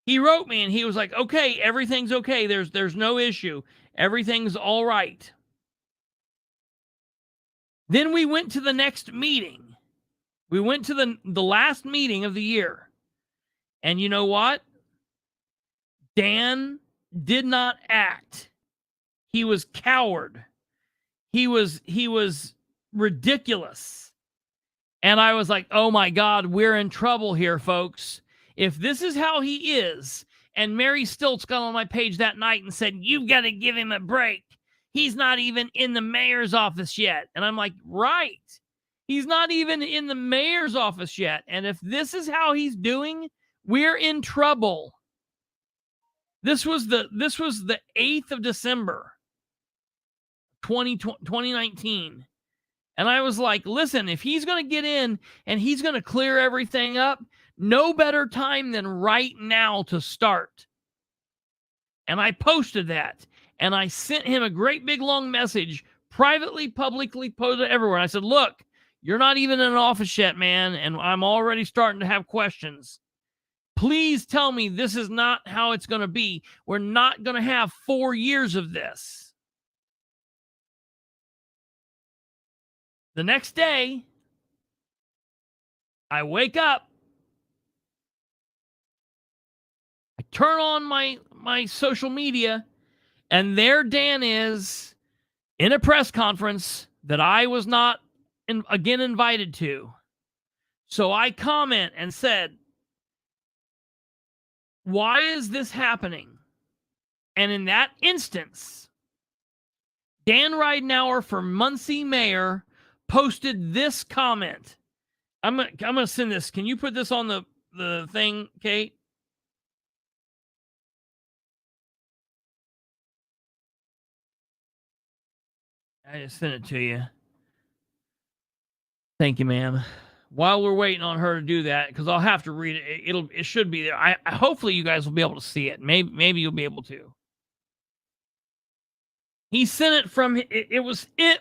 he wrote me and he was like, "Okay, everything's okay. There's no issue. Everything's all right." Then we went to the next meeting. We went to the last meeting of the year. And you know what? Dan did not act. He was coward. He was ridiculous. And I was like, "Oh my God, we're in trouble here, folks. If this is how he is," and Mary Stilts got on my page that night and said, "You've got to give him a break. He's not even in the mayor's office yet." And I'm like, right. He's not even in the mayor's office yet. And if this is how he's doing, we're in trouble. This was the 8th of December, 2019. And I was like, listen, if he's going to get in and he's going to clear everything up, no better time than right now to start. And I posted that. And I sent him a great big long message, privately, publicly posted everywhere. I said, "Look, you're not even in an office yet, man. And I'm already starting to have questions. Please tell me this is not how it's going to be. We're not going to have 4 years of this." The next day, I wake up. I turn on my social media, and there Dan is in a press conference that I was not again invited to. So I comment and said, "Why is this happening?" And in that instance, Dan Ridenour for Muncie mayor posted this comment. I'm gonna send this. Can you put this on the thing, Kate? I just sent it to you. Thank you, ma'am. While we're waiting on her to do that, because I'll have to read it. It should be there. I hopefully you guys will be able to see it. Maybe you'll be able to. He sent it from it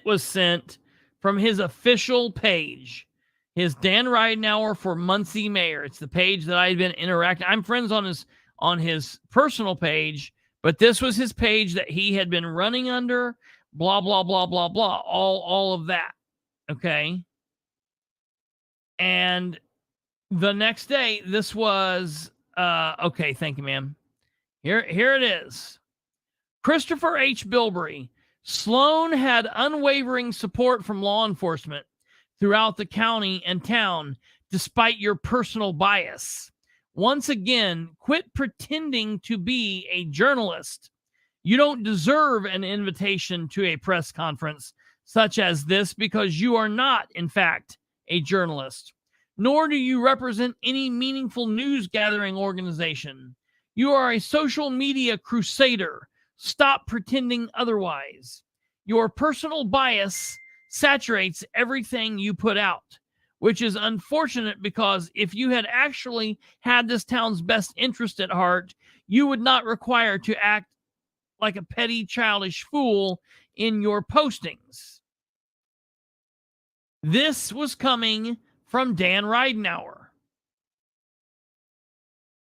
was sent from his official page, his Dan Ridenour for Muncie Mayor. It's the page that I had been interacting. I'm friends on his personal page, but this was his page that he had been running under. Blah blah blah blah blah. All of that. Okay. And the next day, this was okay. Thank you, ma'am. Here it is. Christopher H. Bilbrey. Sloan had unwavering support from law enforcement throughout the county and town, despite your personal bias. Once again, quit pretending to be a journalist. You don't deserve an invitation to a press conference such as this because you are not, in fact, a journalist, nor do you represent any meaningful news gathering organization. You are a social media crusader. Stop pretending otherwise. Your personal bias saturates everything you put out, which is unfortunate because if you had actually had this town's best interest at heart, you would not require to act like a petty, childish fool in your postings. This was coming from Dan Ridenour.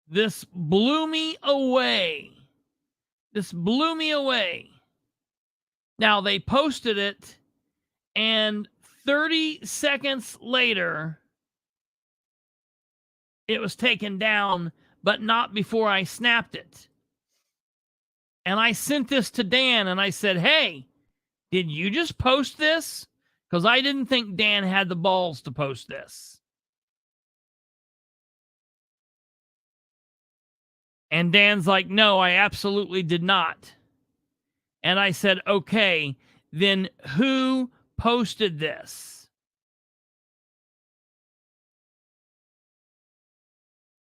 This blew me away. Now, they posted it, and 30 seconds later, it was taken down, but not before I snapped it. And I sent this to Dan, and I said, hey, did you just post this? Because I didn't think Dan had the balls to post this. And Dan's like, no, I absolutely did not. And I said, okay, then who posted this?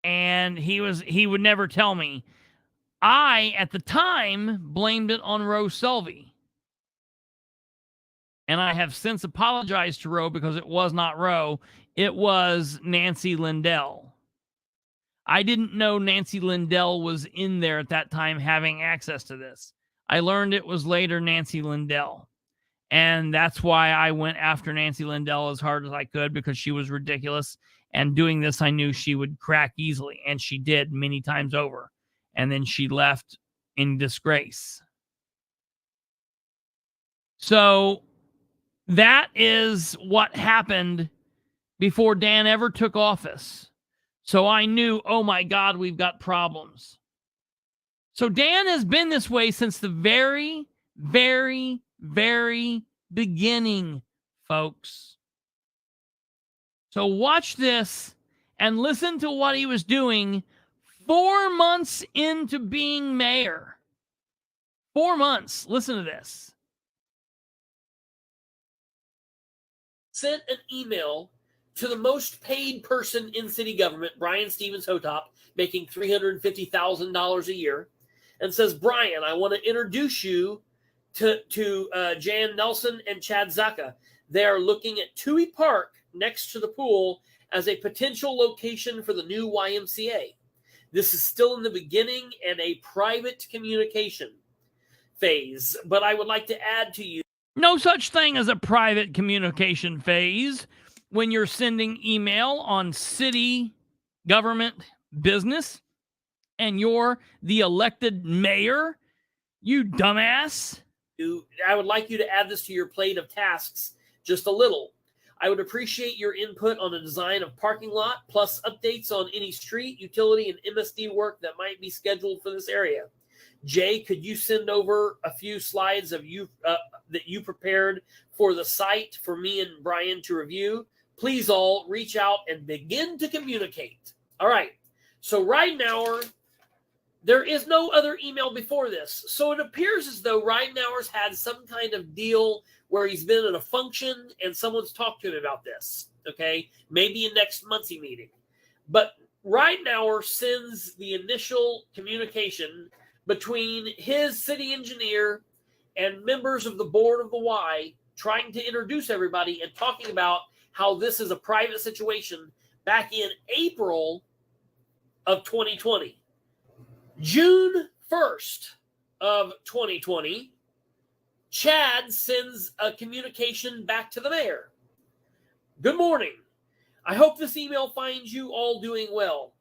And he would never tell me. I, at the time, blamed it on Roe Selvey. And I have since apologized to Roe because it was not Roe. It was Nancy Lindell. I didn't know Nancy Lindell was in there at that time having access to this. I learned it was later Nancy Lindell. And that's why I went after Nancy Lindell as hard as I could, because she was ridiculous. And doing this, I knew she would crack easily. And she did many times over. And then she left in disgrace. So that is what happened before Dan ever took office. So I knew, oh my God, we've got problems. So Dan has been this way since the very, very, very beginning, folks. So watch this and listen to what he was doing 4 months into being mayor. 4 months. Listen to this. Sent an email to the most paid person in city government, Brian Stevens Hotop, making $350,000 a year, and says, Brian, I want to introduce you to Jan Nelson and Chad Zaka. They are looking at Toohey Park next to the pool as a potential location for the new YMCA. This is still in the beginning and a private communication phase, but I would like to add to you. No such thing as a private communication phase when you're sending email on city government business and you're the elected mayor, you dumbass. I would like you to add this to your plate of tasks just a little. I would appreciate your input on the design of parking lot, plus updates on any street, utility, and MSD work that might be scheduled for this area. Jay, could you send over a few slides of you that you prepared for the site for me and Brian to review? Please all reach out and begin to communicate. All right. So Ridenour, there is no other email before this. So it appears as though Ridenour's had some kind of deal where he's been at a function and someone's talked to him about this. Okay. Maybe in next Muncie meeting. But Ridenour sends the initial communication between his city engineer and members of the board of the Y trying to introduce everybody and talking about how this is a private situation back in April of 2020. June 1st of 2020, Chad sends a communication back to the mayor. Good morning. I hope this email finds you all doing well.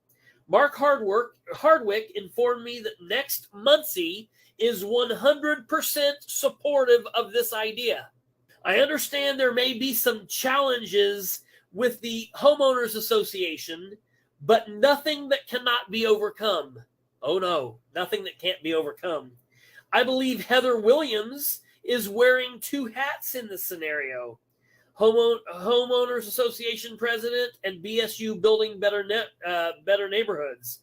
Mark Hardwick informed me that Next Muncie is 100% supportive of this idea. I understand there may be some challenges with the homeowners association, but nothing that cannot be overcome. Oh no, nothing that can't be overcome. I believe Heather Williams is wearing two hats in this scenario. Homeowners Association president and BSU building better neighborhoods.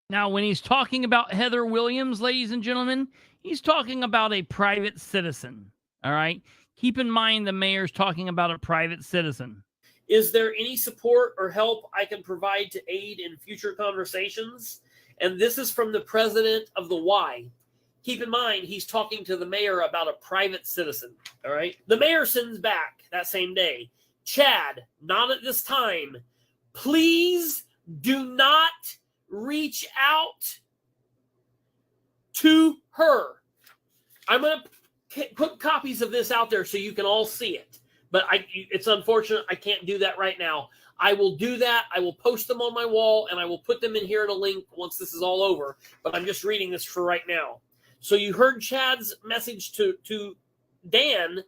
Now, when he's talking about Heather Williams, ladies and gentlemen, he's talking about a private citizen. All right. Keep in mind the mayor's talking about a private citizen. Is there any support or help I can provide to aid in future conversations? And this is from the president of the Y. Keep in mind, he's talking to the mayor about a private citizen, all right? The mayor sends back that same day, Chad, not at this time. Please do not reach out to her. I'm going to put copies of this out there so you can all see it. But it's unfortunate I can't do that right now. I will do that. I will post them on my wall, and I will put them in here in a link once this is all over. But I'm just reading this for right now. So you heard Chad's message to Dan.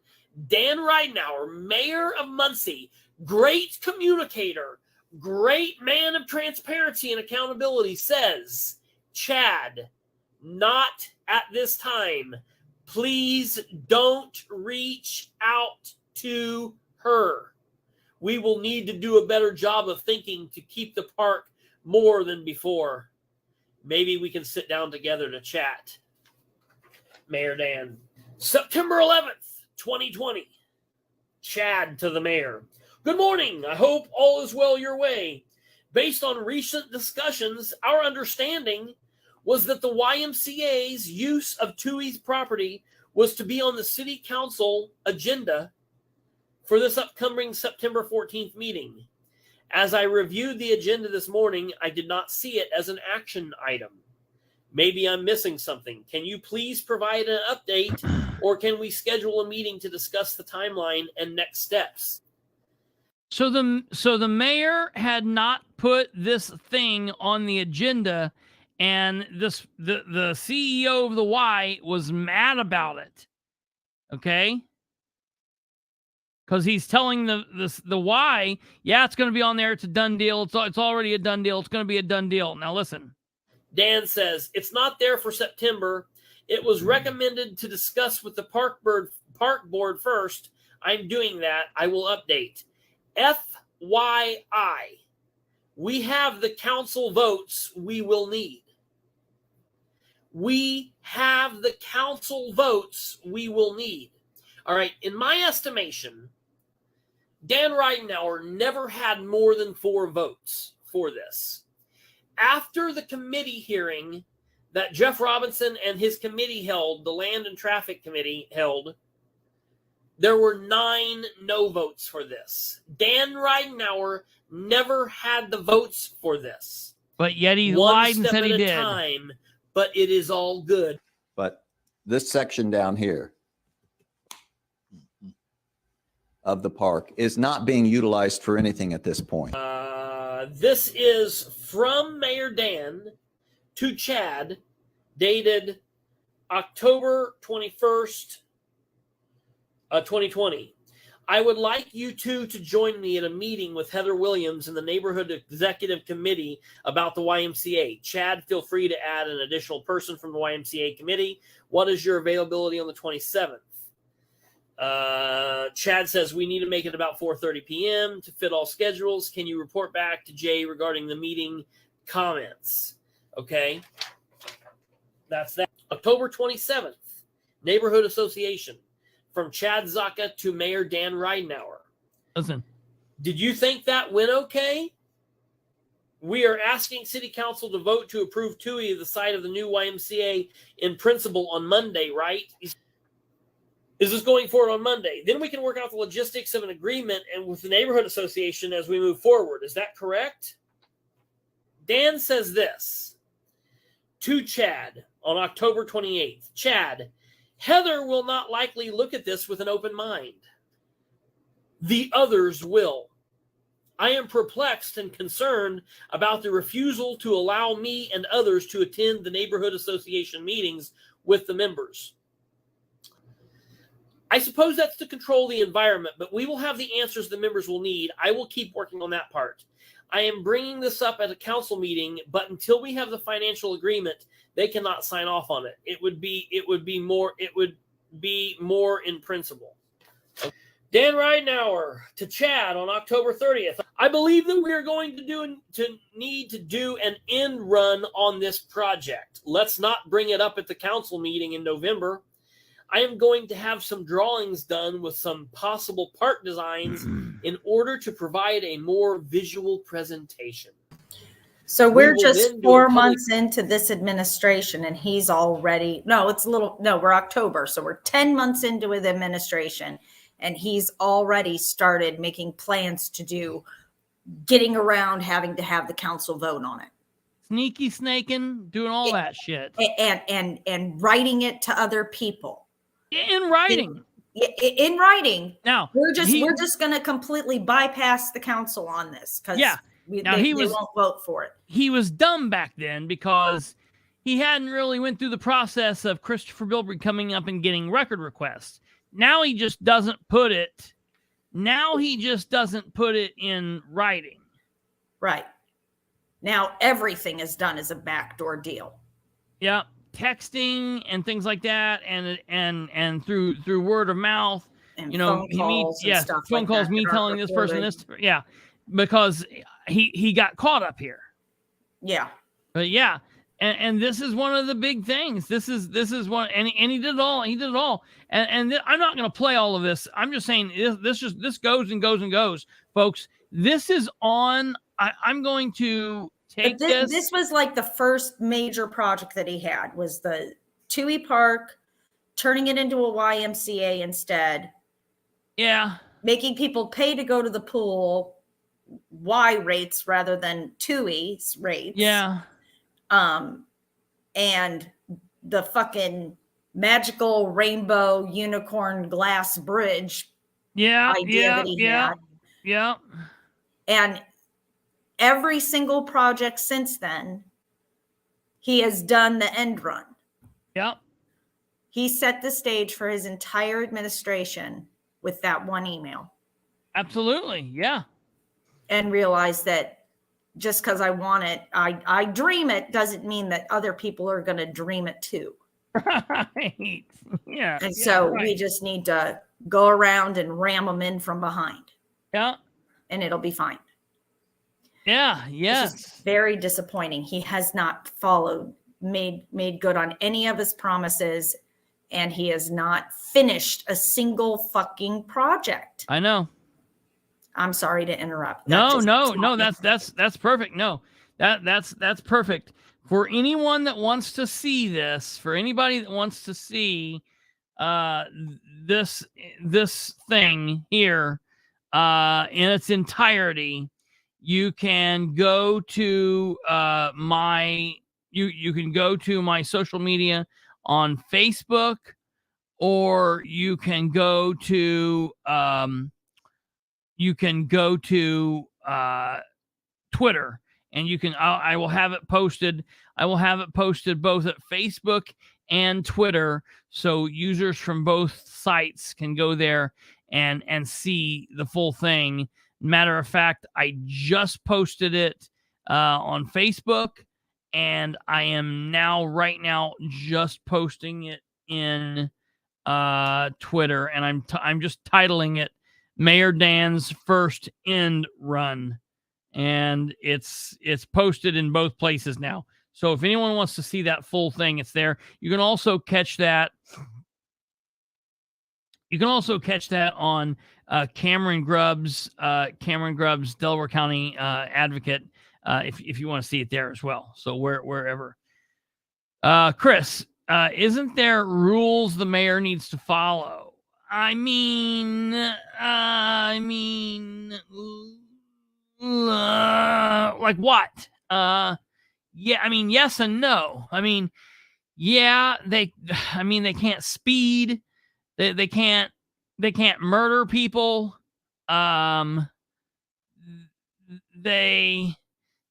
Dan Ridenour, mayor of Muncie, great communicator, great man of transparency and accountability, says, Chad, not at this time. Please don't reach out to her. We will need to do a better job of thinking to keep the park more than before. Maybe we can sit down together to chat. Mayor Dan. September 11th, 2020. Chad to the mayor. Good morning. I hope all is well your way. Based on recent discussions, our understanding was that the YMCA's use of Tui's property was to be on the city council agenda for this upcoming September 14th meeting. As I reviewed the agenda this morning, I did not see it as an action item. Maybe I'm missing something. Can you please provide an update, or can we schedule a meeting to discuss the timeline and next steps? So the mayor had not put this thing on the agenda, and the CEO of the Y was mad about it. Okay? Because he's telling the Y, yeah, it's going to be on there. It's a done deal. It's already a done deal. It's going to be a done deal. Now listen. Dan says, it's not there for September. It was recommended to discuss with the park board first. I'm doing that. I will update. FYI, we have the council votes we will need. We have the council votes we will need. All right, in my estimation, Dan Ridenour never had more than 4 votes for this. After the committee hearing that Jeff Robinson and his committee held, the Land and Traffic Committee held, there were 9 no votes for this. Dan Ridenour never had the votes for this. But yet he lied and said he did. Time, but it is all good. But this section down here of the park is not being utilized for anything at this point. This is from Mayor Dan to Chad, dated October 21st, 2020. I would like you two to join me at a meeting with Heather Williams and the Neighborhood Executive Committee about the YMCA. Chad, feel free to add an additional person from the YMCA committee. What is your availability on the 27th? Chad says we need to make it about 4:30 p.m. to fit all schedules. Can you report back to Jay regarding the meeting comments? Okay. That's that. October 27th, Neighborhood Association. From Chad Zaka to Mayor Dan Ridenour. Listen. Did you think that went okay? We are asking City Council to vote to approve TUI, the site of the new YMCA, in principle on Monday, right? Is this going forward on Monday? Then we can work out the logistics of an agreement and with the neighborhood association as we move forward. Is that correct? Dan says this to Chad on October 28th. Chad, Heather will not likely look at this with an open mind. The others will. I am perplexed and concerned about the refusal to allow me and others to attend the neighborhood association meetings with the members. I suppose that's to control the environment, but we will have the answers the members will need. I will keep working on that part. I am bringing this up at a council meeting, but until we have the financial agreement, they cannot sign off on it. It would be more in principle. Dan Ridenour to Chad on October 30th. I believe that we are going to need to do an end run on this project. Let's not bring it up at the council meeting in November. I am going to have some drawings done with some possible park designs in order to provide a more visual presentation. So we're just 4 months into this administration and he's already, we're October. So we're 10 months into the administration and he's already started making plans to do getting around having to have the council vote on it. Sneaky snaking, doing all that shit. And writing it to other people. In writing. In writing. Now we're just going to completely bypass the council on this because they won't vote for it. He was dumb back then because he hadn't really went through the process of Christopher Bilbrey coming up and getting record requests. Now he just doesn't put it. Now he just doesn't put it in writing. Right. Now everything is done as a backdoor deal. Yeah. Texting and things like that, and through word of mouth, and phone calls, me telling this person this, because he got caught up here. Yeah, but and this is one of the big things. This is one, and he did it all. He did it all, and I'm not going to play all of this. I'm just saying this goes and goes and goes, folks. This is on. I'm going to. This was like the first major project that he had was the Tui Park, turning it into a YMCA instead. Yeah. Making people pay to go to the pool, Y rates rather than Tui's rates. Yeah. And the fucking magical rainbow unicorn glass bridge idea that he had. Yeah. And every single project since then, he has done the end run. Yep. He set the stage for his entire administration with that one email. Absolutely. Yeah. And realized that just because I want it, I dream it, doesn't mean that other people are going to dream it too. Right. Yeah. And so we just need to go around and ram them in from behind. Yeah. And it'll be fine. Yeah. Yes. This is very disappointing. He has not made good on any of his promises, and he has not finished a single fucking project. I know. I'm sorry to interrupt. No. That's perfect. No, that's perfect. For anyone that wants to see this, for anybody that wants to see this thing here in its entirety, you can go to you can go to my social media on Facebook, or you can go to Twitter, and you can I will have it posted. I will have it posted both at Facebook and Twitter, so users from both sites can go there and see the full thing. Matter of fact, I just posted it on Facebook, and I am right now just posting it in Twitter, and I'm just titling it Mayor Dan's First End Run, and it's posted in both places now. So if anyone wants to see that full thing, it's there. You can also catch that. You can also catch that on Cameron Grubbs, Delaware County Advocate, if you want to see it there as well. So wherever. Chris, isn't there rules the mayor needs to follow? I mean, like what? Yeah, I mean, yes and no. I mean, yeah, they can't speed. They can't murder people. They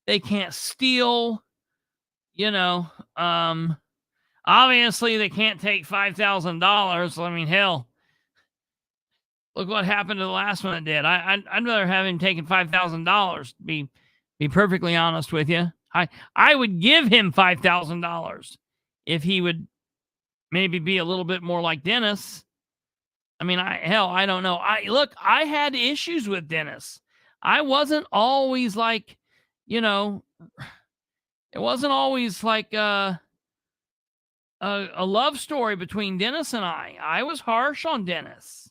can't steal. Obviously they can't take $5,000. I mean, hell, look what happened to the last one that did. I'd rather have him taking $5,000. Be perfectly honest with you. I would give him $5,000 if he would maybe be a little bit more like Dennis. I mean, I don't know. I had issues with Dennis. I wasn't always like, it wasn't always like a love story between Dennis and I. I was harsh on Dennis.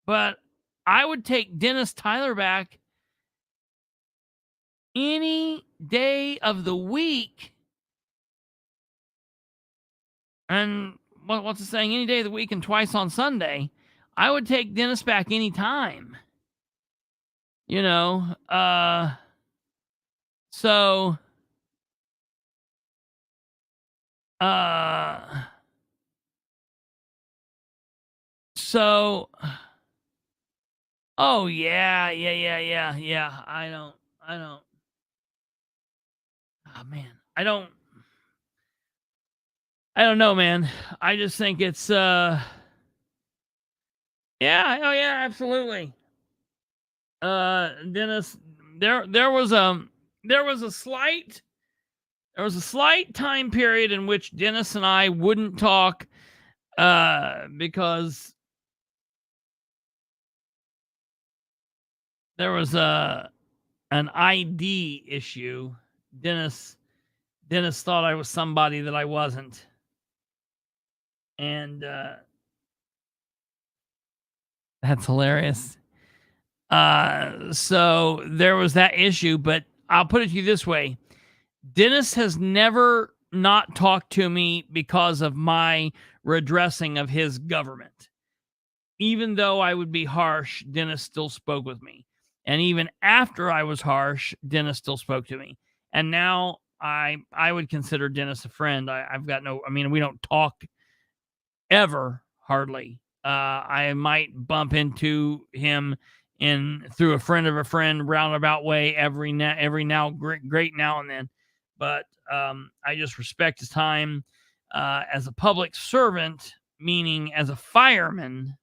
But I would take Dennis Tyler back any day of the week. And what's the saying? Any day of the week and twice on Sunday. I would take Dennis back any time. So oh yeah. I don't. Oh man, I don't know, man. I just think it's yeah, oh yeah, absolutely. Dennis, there was a slight time period in which Dennis and I wouldn't talk because there was an ID issue. Dennis thought I was somebody that I wasn't. And that's hilarious. So there was that issue, but I'll put it to you this way. Dennis has never not talked to me because of my redressing of his government. Even though I would be harsh, Dennis still spoke with me. And even after I was harsh, Dennis still spoke to me. And now I would consider Dennis a friend. We don't talk ever, hardly. I might bump into him through a friend of a friend roundabout way every now great now and then. But I just respect his time as a public servant, meaning as a fireman,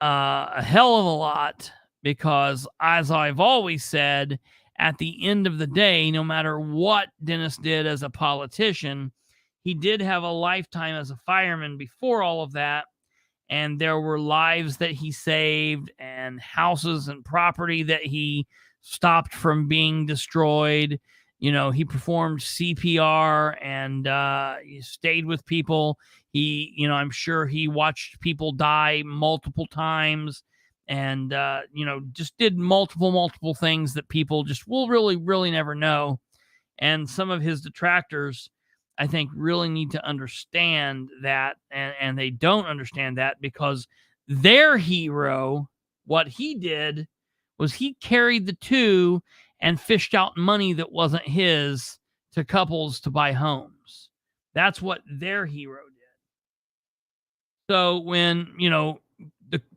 a hell of a lot, because as I've always said, at the end of the day, no matter what Dennis did as a politician, he did have a lifetime as a fireman before all of that. And there were lives that he saved and houses and property that he stopped from being destroyed. He performed CPR and he stayed with people. I'm sure he watched people die multiple times and, just did multiple things that people just will really, really never know. And some of his detractors, I think, really need to understand that, and they don't understand that because their hero, what he did was he carried the two and fished out money that wasn't his to couples to buy homes. That's what their hero did. So when,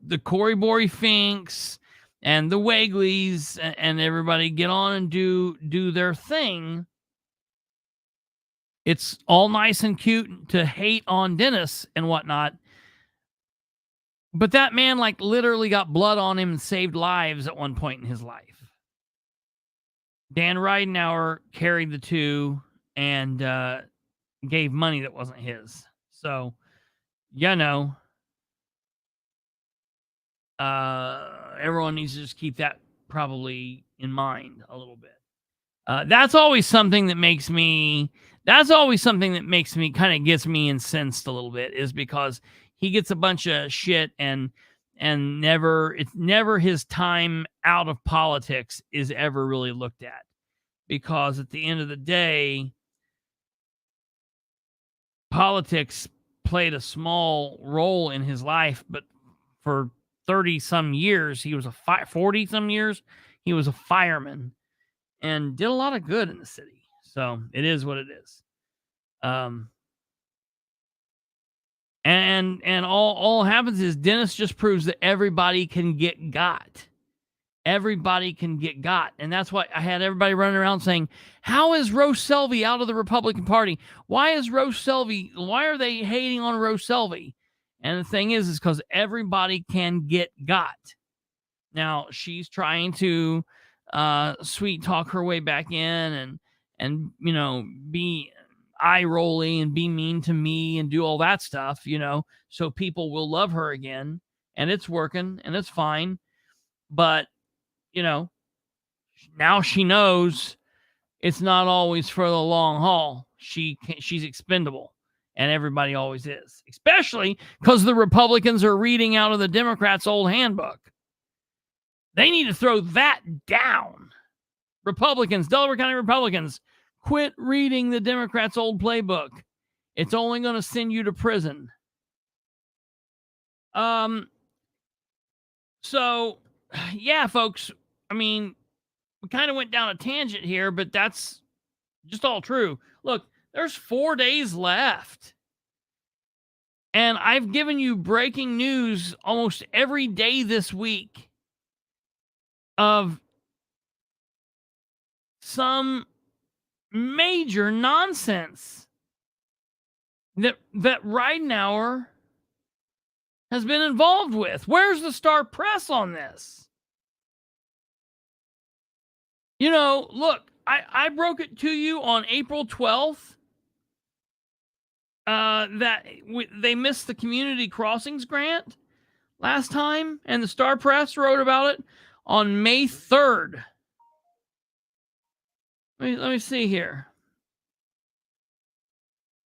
the Corey Bory Finks and the Wegleys and everybody get on and do their thing, it's all nice and cute to hate on Dennis and whatnot. But that man literally got blood on him and saved lives at one point in his life. Dan Ridenour carried the two and gave money that wasn't his. So, everyone needs to just keep that probably in mind a little bit. That's always something that makes me kind of gets me incensed a little bit, is because he gets a bunch of shit and it's never his time out of politics is ever really looked at, because at the end of the day, politics played a small role in his life, but for 30 some years, he was 40 some years, he was a fireman and did a lot of good in the city. So it is what it is. And all happens is Dennis just proves that everybody can get got. Everybody can get got. And that's why I had everybody running around saying, how is Rose Selvey out of the Republican Party? Why is Rose Selvey, why are they hating on Rose Selvey? And the thing is because everybody can get got. Now, she's trying to sweet talk her way back in and you know, be eye rolly and be mean to me and do all that stuff, you know, so people will love her again. And it's working and it's fine. But, you know, now she knows it's not always for the long haul. She's expendable, and everybody always is, especially because the Republicans are reading out of the Democrats' old handbook. They need to throw that down. Republicans, Delaware County Republicans, quit reading the Democrats' old playbook. It's only going to send you to prison. So, yeah, folks, I mean, we kind of went down a tangent here, but that's just all true. Look, there's 4 days left. And I've given you breaking news almost every day this week of some major nonsense that Ridenour has been involved with. Where's the Star Press on this? You know, look, I broke it to you on April 12th that they missed the community crossings grant last time, and the Star Press wrote about it on May 3rd. Let me see here.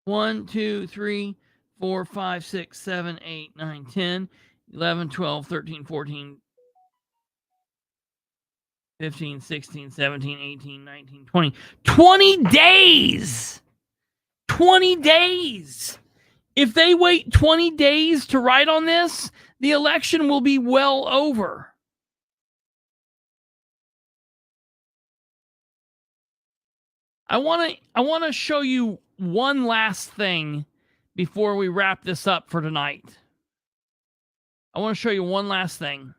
1, 2, 3, 4, 5, 6, 7, 8, 9, 10, 11, 12, 13, 14, 15, 16, 17, 18, 19, 20. 20 days! 20 days! If they wait 20 days to write on this, the election will be well over. I want to show you one last thing before we wrap this up for tonight. I want to show you one last thing.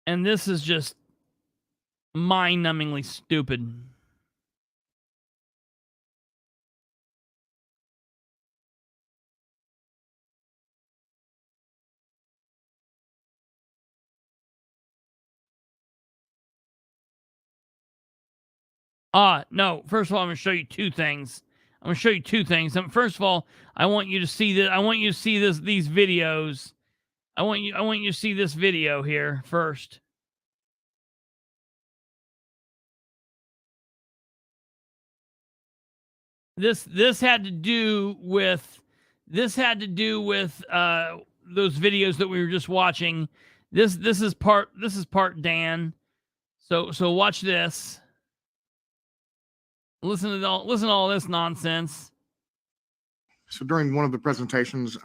And this is just mind-numbingly stupid. No. First of all, I'm going to show you two things. First of all, I want you to see that. I want you to see these videos. I want you to see this video here first. This had to do with those videos that we were just watching. This is part Dan. So watch this. Listen to all this nonsense. So during one of the presentations,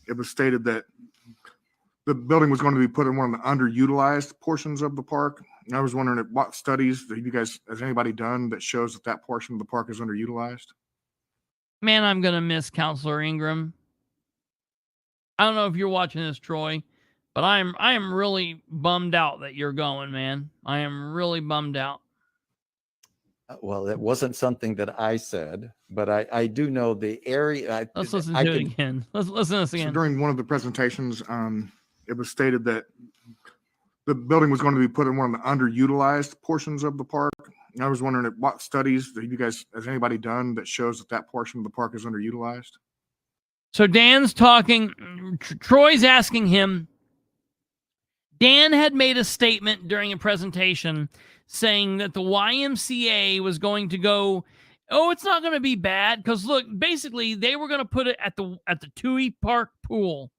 it was stated that the building was going to be put in one of the underutilized portions of the park. And I was wondering what studies that has anybody done that shows that portion of the park is underutilized? Man, I'm going to miss Counselor Ingram. I don't know if you're watching this, Troy, but I am really bummed out that you're going, man. I am really bummed out. Well, it wasn't something that I said, but I do know the area. Let's listen to it again. Let's listen to this again. So during one of the presentations, it was stated that the building was going to be put in one of the underutilized portions of the park. And I was wondering what studies that has anybody done that shows that portion of the park is underutilized? So Dan's talking. Troy's asking him. Dan had made a statement during a presentation saying that the YMCA was going to go, oh, it's not going to be bad. Because look, basically they were going to put it at the Toohey Park pool.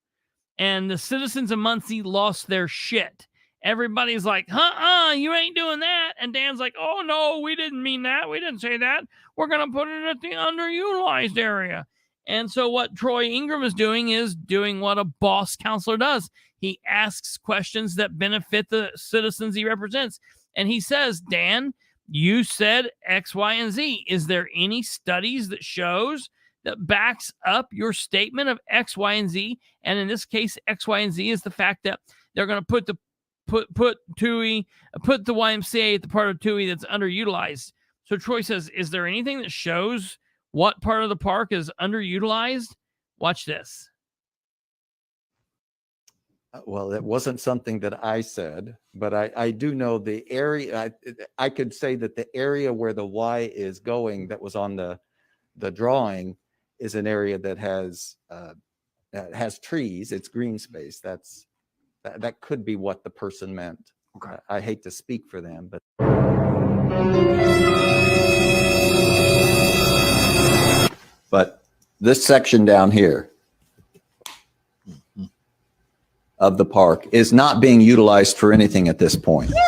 And the citizens of Muncie lost their shit. everybody's like, you ain't doing that. And Dan's like, oh, no, we didn't mean that. We didn't say that. We're going to put it at the underutilized area. And so what Troy Ingram is doing what a boss counselor does. He asks questions that benefit the citizens he represents. And he says, Dan, you said X, Y, and Z. Is there any studies that shows that backs up your statement of X, Y, and Z? And in this case, X, Y, and Z is the fact that they're going to put the YMCA at the part of TUI that's underutilized. So Troy says, is there anything that shows what part of the park is underutilized? Watch this. Well, it wasn't something that I said, but I do know the area. I could say that the area where the Y is going that was on the drawing is an area that has trees. It's green space. That could be what the person meant. Okay. I hate to speak for them, but. But this section down here of the park is not being utilized for anything at this point. Why,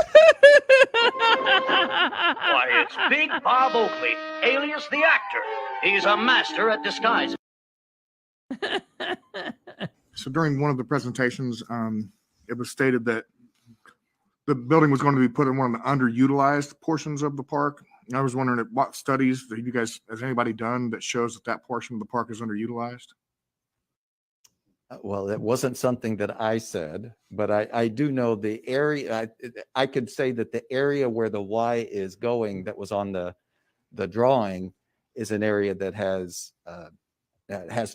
it's Big Bob Oakley, alias the actor. He's a master at disguise. So during one of the presentations, it was stated that the building was going to be put in one of the underutilized portions of the park. And I was wondering what studies that you guys, has anybody done that shows that portion of the park is underutilized? Well, it wasn't something that I said, but I do know the area. I could say that the area where the Y is going that was on the drawing is an area that has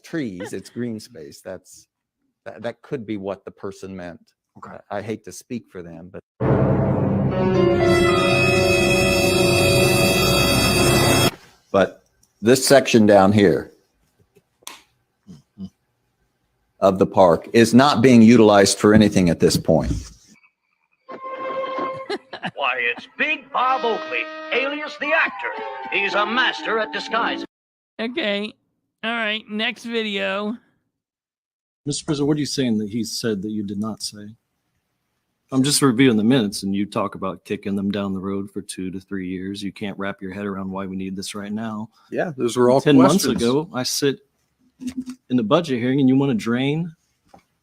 trees. It's green space. That could be what the person meant. Okay. I hate to speak for them, but. But this section down here of the park is not being utilized for anything at this point. Why, it's Big Bob Oakley, alias the actor. He's a master at disguise. Okay. All right. Next video. Mr. President, what are you saying that he said that you did not say? I'm just reviewing the minutes, and you talk about kicking them down the road for 2 to 3 years. You can't wrap your head around why we need this right now. Yeah, those were all 10 questions. months ago, I sit in the budget hearing, and you want to drain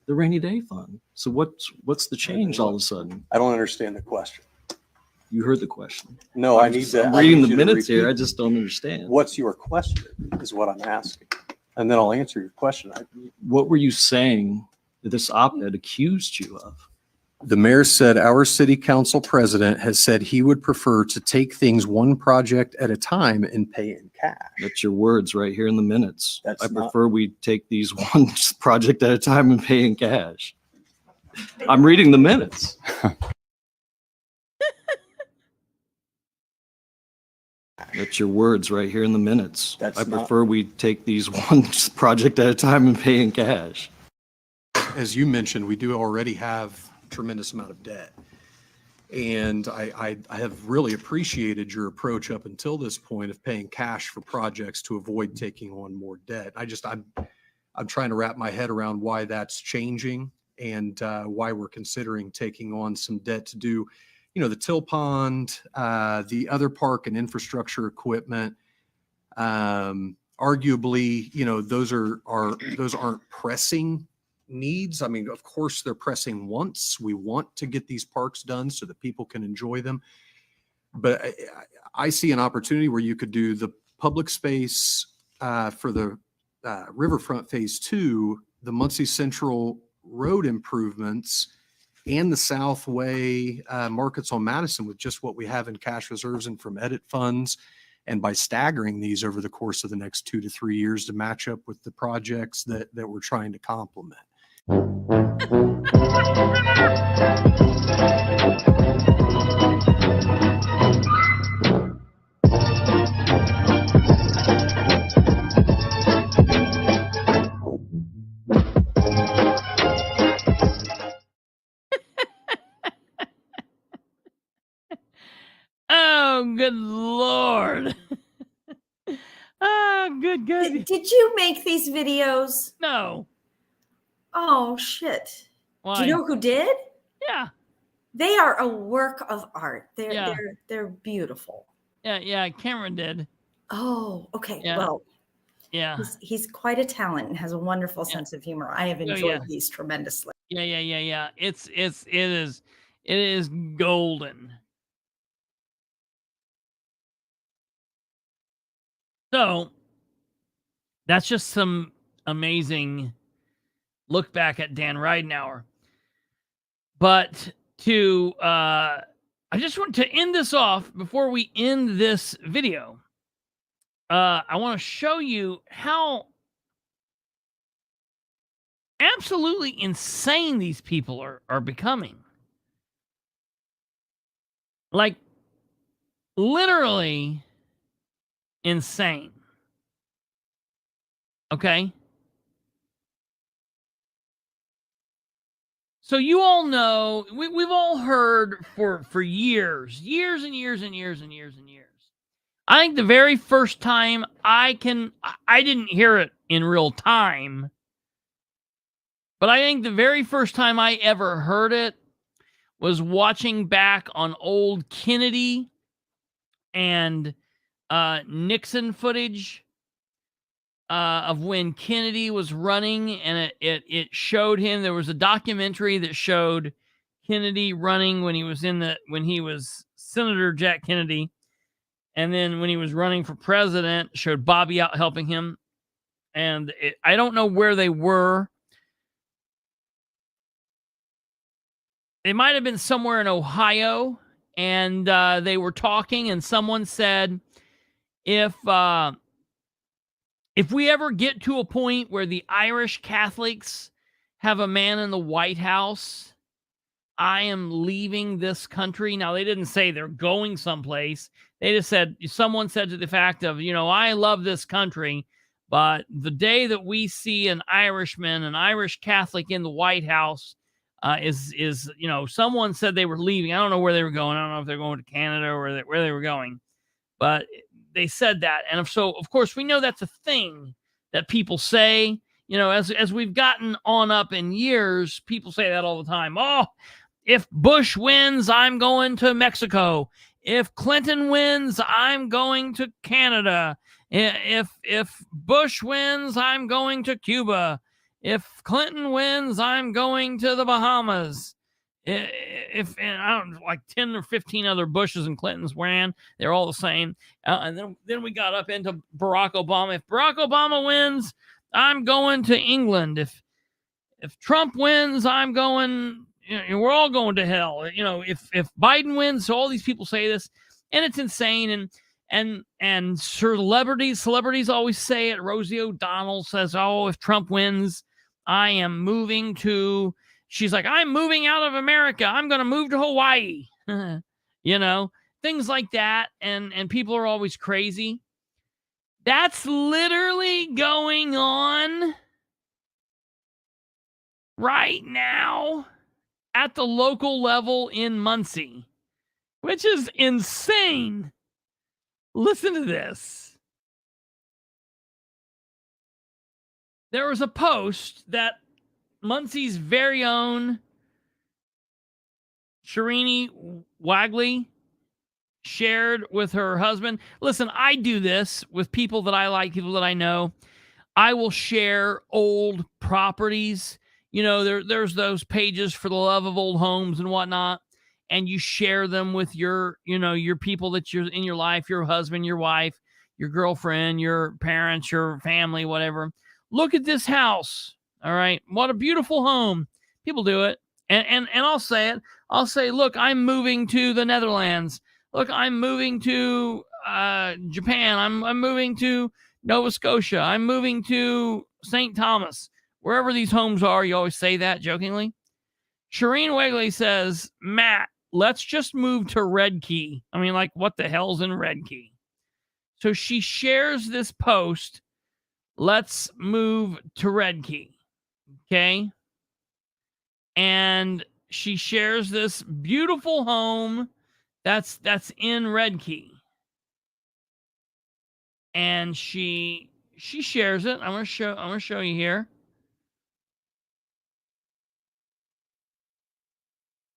the rainy day fund. So what's the change all of a sudden? I don't understand the question. You heard the question. No, I need to. I'm I reading need the you to minutes here. I repeat. just don't understand. What's your question is what I'm asking. And then I'll answer your question. What were you saying that this op-ed accused you of? The mayor said our city council president has said he would prefer to take things one project at a time and pay in cash. That's your words right here in the minutes. That's I not- prefer we take these one project at a time and pay in cash. I'm reading the minutes. That's your words right here in the minutes. That's I not- prefer we take these one project at a time and pay in cash. As you mentioned, we do already have a tremendous amount of debt. And I have really appreciated your approach up until this point of paying cash for projects to avoid taking on more debt. I'm trying to wrap my head around why that's changing and why we're considering taking on some debt to do, the Till Pond, the other park and infrastructure equipment. Arguably, those aren't pressing needs. I mean, of course, they're pressing wants. We want to get these parks done so that people can enjoy them. But I see an opportunity where you could do the public space for the Riverfront Phase 2, the Muncie Central Road improvements, and the Southway markets on Madison with just what we have in cash reserves and from edit funds. And by staggering these over the course of the next 2 to 3 years to match up with the projects that we're trying to complement. Oh, good Lord. Oh, good. Did you make these videos? No. Oh, shit. Why? Do you know who did? Yeah. They are a work of art. They're Yeah. they're beautiful. Yeah. Cameron did. Oh, okay. Yeah. Well, Yeah. he's quite a talent and has a wonderful Yeah. sense of humor. I have Oh, enjoyed yeah. these tremendously. Yeah. It is golden. So that's just some amazing look back at Dan Ridenour. But I just want to end this off before we end this video. I want to show you how absolutely insane these people are becoming. Like, literally insane. Okay? So you all know, we've all heard for years and years. I think the very first time I didn't hear it in real time, but I think the very first time I ever heard it was watching back on old Kennedy and Nixon footage of when Kennedy was running, and it showed him. There was a documentary that showed Kennedy running when he was Senator Jack Kennedy, and then when he was running for president, showed Bobby out helping him. And I don't know where they were. They might have been somewhere in Ohio, and they were talking, and someone said, if we ever get to a point where the Irish Catholics have a man in the White House, I am leaving this country. Now, they didn't say they're going someplace. They just said, someone said to the fact of, I love this country, but the day that we see an Irishman, an Irish Catholic in the White House, someone said they were leaving. I don't know where they were going. I don't know if they're going to Canada or where they were going, but they said that. And so, of course, we know that's a thing that people say, as we've gotten on up in years, people say that all the time. Oh, if Bush wins, I'm going to Mexico. If Clinton wins, I'm going to Canada. If Bush wins, I'm going to Cuba. If Clinton wins, I'm going to the Bahamas. And I don't know, like 10 or 15 other Bushes and Clintons ran. They're all the same. And then we got up into Barack Obama. If Barack Obama wins, I'm going to England. If Trump wins, I'm going. We're all going to hell. If Biden wins, so all these people say this, and it's insane. And celebrities always say it. Rosie O'Donnell says, "Oh, if Trump wins, I am moving to." She's like, "I'm moving out of America. I'm going to move to Hawaii." Things like that. And people are always crazy. That's literally going on right now at the local level in Muncie, which is insane. Listen to this. There was a post that Muncie's very own Shirini Wagley shared with her husband. Listen, I do this with people that I like, people that I know. I will share old properties. There's those pages for the love of old homes and whatnot, and you share them with your people that you're in your life, your husband, your wife, your girlfriend, your parents, your family, whatever. Look at this house. All right. What a beautiful home. People do it. And I'll say it. I'll say, look, I'm moving to the Netherlands. Look, I'm moving to Japan. I'm moving to Nova Scotia. I'm moving to St. Thomas. Wherever these homes are, you always say that jokingly. Shireen Wegley says, Matt, let's just move to Red Key. I mean, like, what the hell's in Red Key? So she shares this post. Let's move to Red Key. Okay. And she shares this beautiful home that's in Red Key. And she shares it. I'm gonna show you here.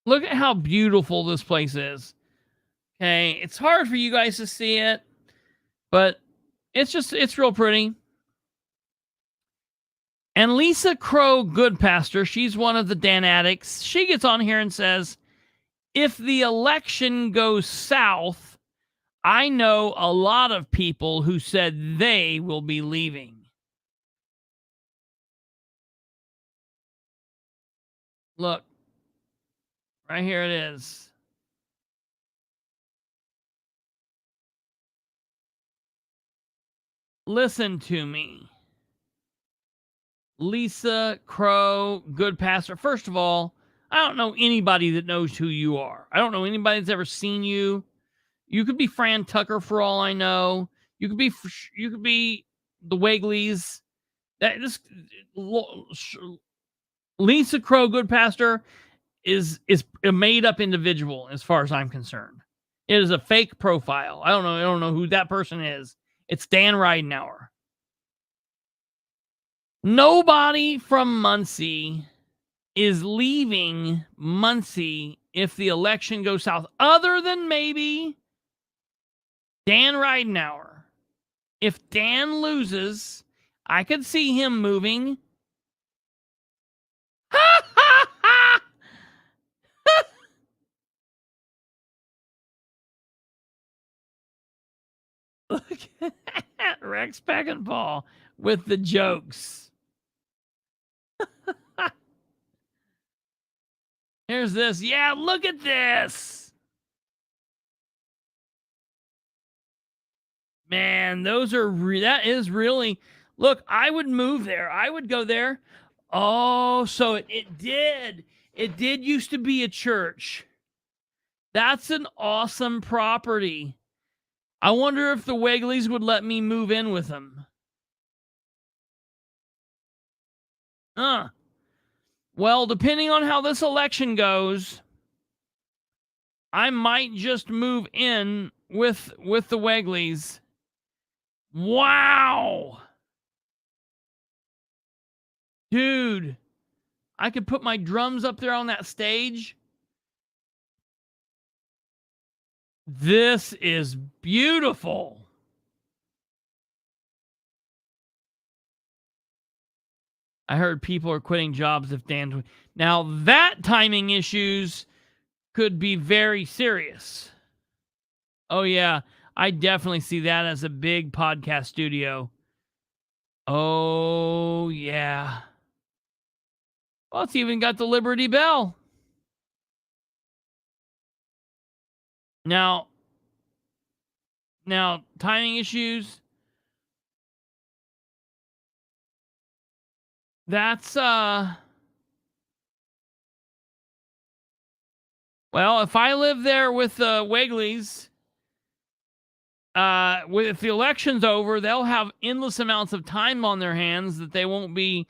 Look at how beautiful this place is. Okay, it's hard for you guys to see it, but it's real pretty. And Lisa Crow Goodpaster, she's one of the Dan addicts. She gets on here and says, if the election goes south, I know a lot of people who said they will be leaving. Look, right here it is. Listen to me. Lisa Crow Goodpaster. First of all, I don't know anybody that knows who you are. I don't know anybody that's ever seen you. You could be Fran Tucker for all I know. You could be the Wigleys. Lisa Crow Goodpaster is a made up individual as far as I'm concerned. It is a fake profile. I don't know who that person is. It's Dan Ridenour. Nobody from Muncie is leaving Muncie if the election goes south, other than maybe Dan Ridenour. If Dan loses, I could see him moving. Look at Rex Peckinpah with the jokes. Here's this. Yeah, look at this. Man, those are that is really. Look, I would move there. I would go there. Oh, so it did. It did used to be a church. That's an awesome property. I wonder if the Wigleys would let me move in with them. Well, depending on how this election goes, I might just move in with the Wigleys. Wow. Dude, I could put my drums up there on that stage. This is beautiful. I heard people are quitting jobs if Dan's. Now, that timing issues could be very serious. Oh, yeah. I definitely see that as a big podcast studio. Oh, yeah. Well, it's even got the Liberty Bell. Now, timing issues. That's, well, if I live there with the Wigleys, if the election's over, they'll have endless amounts of time on their hands that they won't be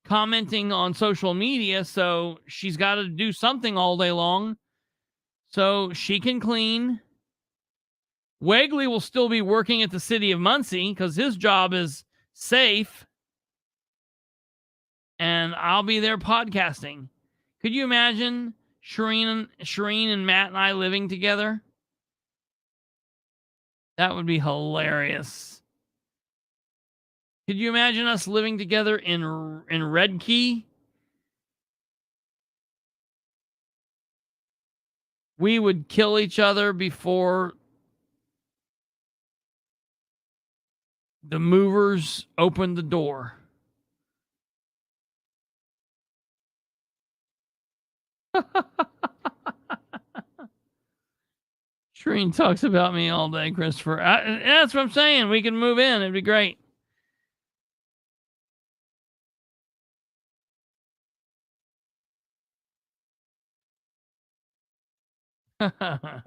commenting on social media. So she's got to do something all day long. So she can clean. Wigley will still be working at the City of Muncie because his job is safe. And I'll be there podcasting. Could you imagine Shireen and Matt and I living together? That would be hilarious. Could you imagine us living together in Red Key? We would kill each other before the movers opened the door. Shreen talks about me all day, Christopher. That's what I'm saying. We can move in. It'd be great. That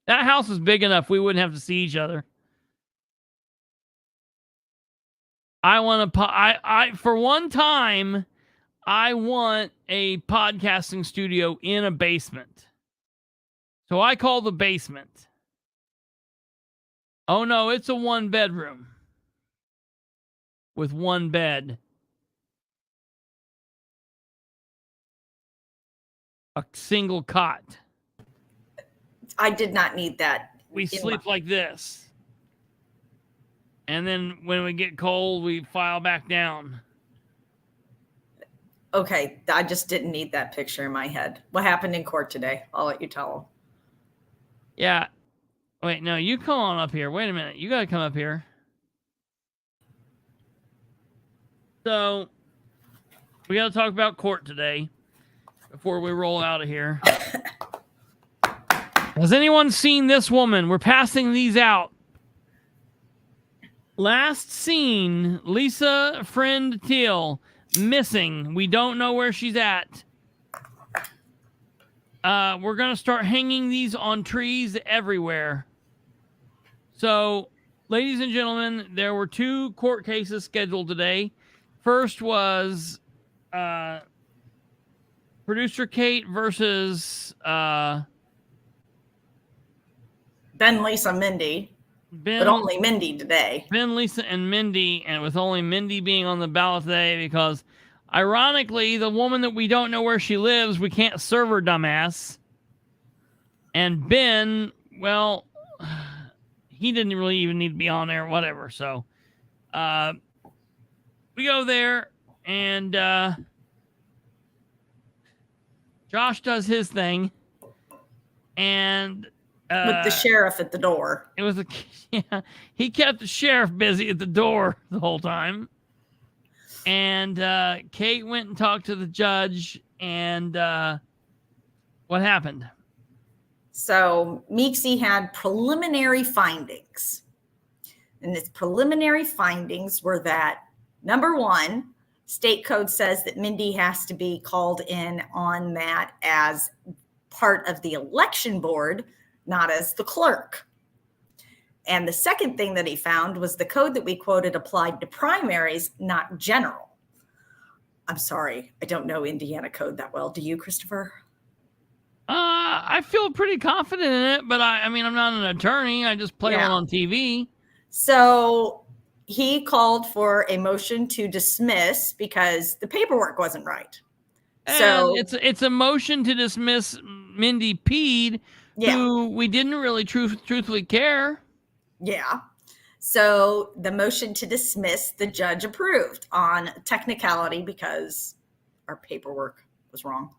house is big enough we wouldn't have to see each other. I want to. I for one time, I want a podcasting studio in a basement. So I call the basement. Oh no, it's a 1-bedroom with 1 bed. a single cot. I did not need that. We in sleep my- like this. And then when we get cold, we file back down. Okay, I just didn't need that picture in my head. What happened in court today? I'll let you tell them. Yeah. Wait, no, you come on up here. Wait a minute. You got to come up here. So, we got to talk about court today before we roll out of here. Has anyone seen this woman? We're passing these out. Last seen, Lisa Friend Teal, missing. We don't know where she's at. We're going to start hanging these on trees everywhere. So, ladies and gentlemen, there were 2 court cases scheduled today. First was producer Kate versus Ben, Lisa, Mindy, Ben, but only Mindy today. Ben, Lisa, and Mindy, and with only Mindy being on the ballot today because, ironically, the woman that we don't know where she lives, we can't serve her, dumbass. And Ben, well, he didn't really even need to be on there, whatever. So, we go there, and Josh does his thing, and With the sheriff at the door. it was he kept the sheriff busy at the door the whole time. And Kate went and talked to the judge, and what happened? So Meeksy had preliminary findings. And its preliminary findings were that, number 1, state code says that Mindy has to be called in on that as part of the election board, not as the clerk. And the second thing that he found was the code that we quoted applied to primaries, not general. I'm sorry, I don't know Indiana code that well. Do you, Christopher? I feel pretty confident in it, but I mean, I'm not an attorney. I just play one on TV. So he called for a motion to dismiss because the paperwork wasn't right. So And it's a motion to dismiss Mindy Peed, who we didn't really truthfully care. Yeah. So the motion to dismiss, the judge approved on technicality because our paperwork was wrong.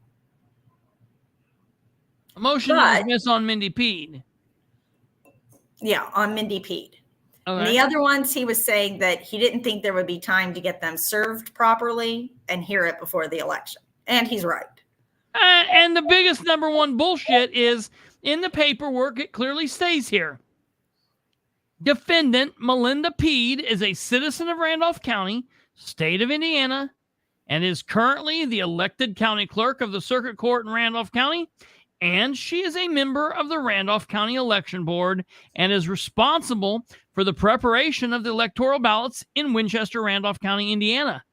A motion to dismiss on Mindy Peed. Yeah, on Mindy Peed. Okay. And the other ones, he was saying that he didn't think there would be time to get them served properly and hear it before the election. And he's right. And the biggest number 1 bullshit is in the paperwork, it clearly stays here. Defendant Melinda Peed is a citizen of Randolph County, state of Indiana, and is currently the elected county clerk of the circuit court in Randolph County. And she is a member of the Randolph County Election Board and is responsible for the preparation of the electoral ballots in Winchester, Randolph County, Indiana.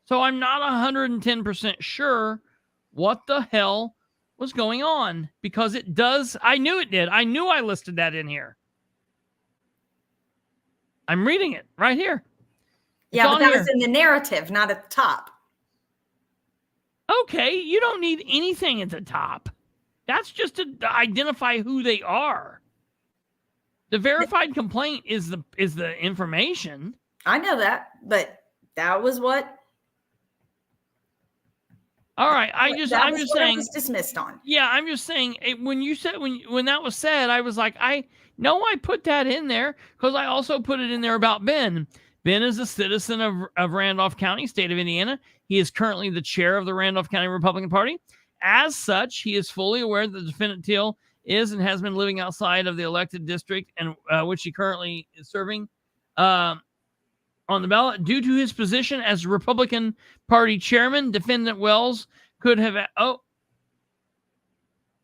So I'm not 110% sure what the hell was going on because it does. I knew it did. I knew I listed that in here. I'm reading it right here. Yeah, but that was in the narrative, not at the top. Okay, you don't need anything at the top. That's just to identify who they are. The verified complaint is the information. I know that, but that was what. All right, I'm just saying. I was dismissed on. Yeah, I'm just saying. When you said when that was said, I was like, I know I put that in there because I also put it in there about Ben. Ben is a citizen of Randolph County, state of Indiana. He is currently the chair of the Randolph County Republican Party. As such, he is fully aware that the defendant Teal is and has been living outside of the elected district and which he currently is serving on the ballot. Due to his position as Republican Party chairman, defendant Wells could have... Oh,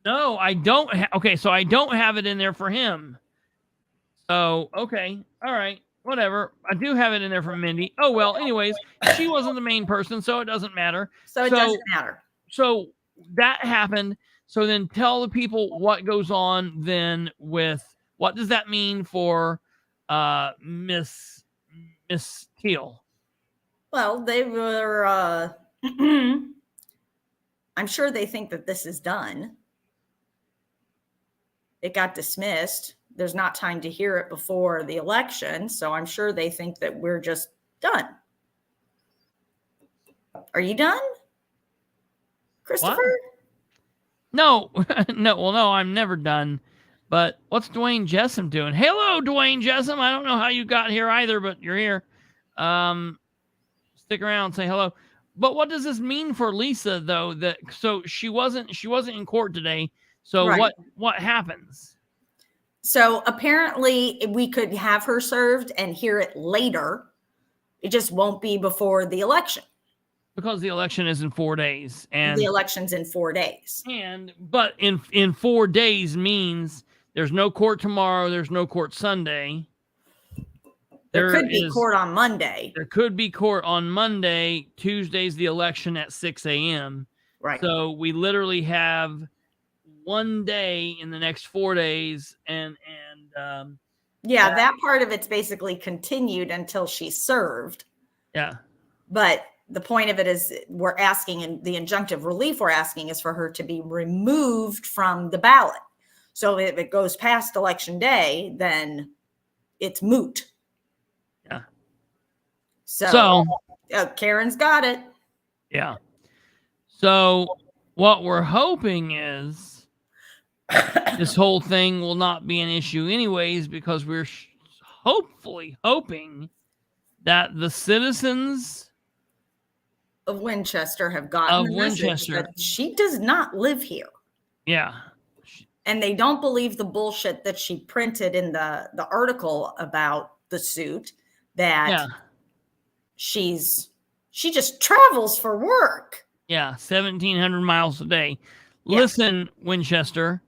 no, I don't... Okay, so I don't have it in there for him. So, okay, all right. Whatever. I do have it in there for Mindy. Oh, well, anyways, she wasn't the main person, so it doesn't matter. So it doesn't matter. So that happened. So then tell the people what goes on then with what does that mean for Miss Teal? Well, they were I'm sure they think that this is done. It got dismissed. There's not time to hear it before the election. So I'm sure they think that we're just done. Are you done, Christopher? No, no, I'm never done. But what's Dwayne Jessom doing? Hello, Dwayne Jessom. I don't know how you got here either, but you're here. Stick around, say hello. But what does this mean for Lisa, though? That so she wasn't in court today. So Right. what happens? So apparently we could have her served and hear it later. It just won't be before the election. Because the election is in 4 days, and The election's in 4 days. but in 4 days means there's no court tomorrow. There's no court Sunday. There could be court on Monday. There could be court on Monday. Tuesday's the election at 6 a.m. Right. So we literally have 1 day in the next 4 days, and that part of it's basically continued until she's served. yeah. But the point of it is we're asking, and the injunctive relief we're asking is for her to be removed from the ballot. So if it goes past election day, then it's moot. Yeah. So Karen's got it. Yeah. So what we're hoping is this whole thing will not be an issue anyways, because we're hopefully hoping that the citizens Of Winchester have gotten the message that she does not live here. Yeah. And they don't believe the bullshit that she printed in the article about the suit, that she just travels for work. Yeah, 1,700 miles a day. Yeah. Listen, Winchester,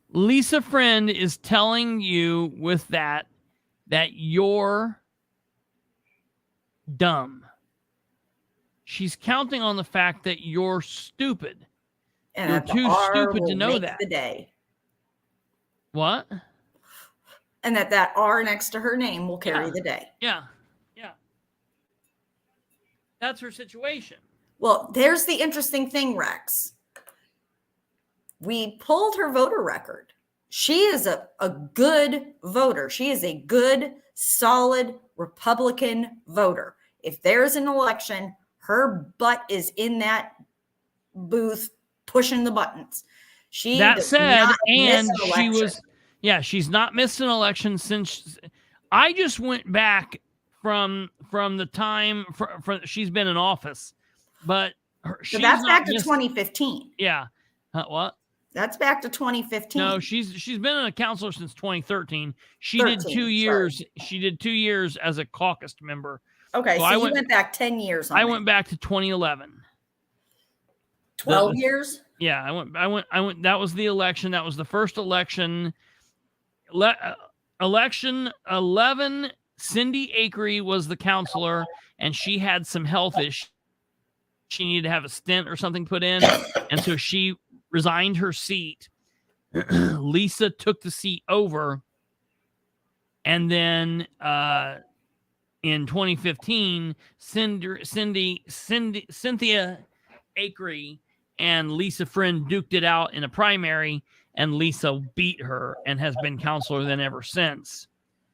Lisa Friend is telling you with that you're dumb. She's counting on the fact that you're stupid. And You're that the too R stupid to will know make that. the day. What? And that R next to her name will carry the day. Yeah. Yeah. That's her situation. Well, there's the interesting thing, Rex. We pulled her voter record. She is a good voter. She is a good, solid Republican voter. If there's an election, her butt is in that booth pushing the buttons. She That said, and she election. was, she's not missed an election since. I just went back from the time she's been in office, but So that's back to 2015. Yeah. What? That's back to 2015. No, she's been a counselor since 2013. She 13, did 2 years. She did 2 years as a caucus member. Okay, So so you went back 10 years. I went back to 2011. 12 years? Yeah, I went. That was the election. That was the first election. Election 11. Cindy Akery was the counselor, and she had some health issues. She needed to have a stent or something put in, and so she resigned her seat. Lisa took the seat over, and then in 2015, Cynthia Akery and Lisa Friend duked it out in a primary, and Lisa beat her and has been counselor then ever since.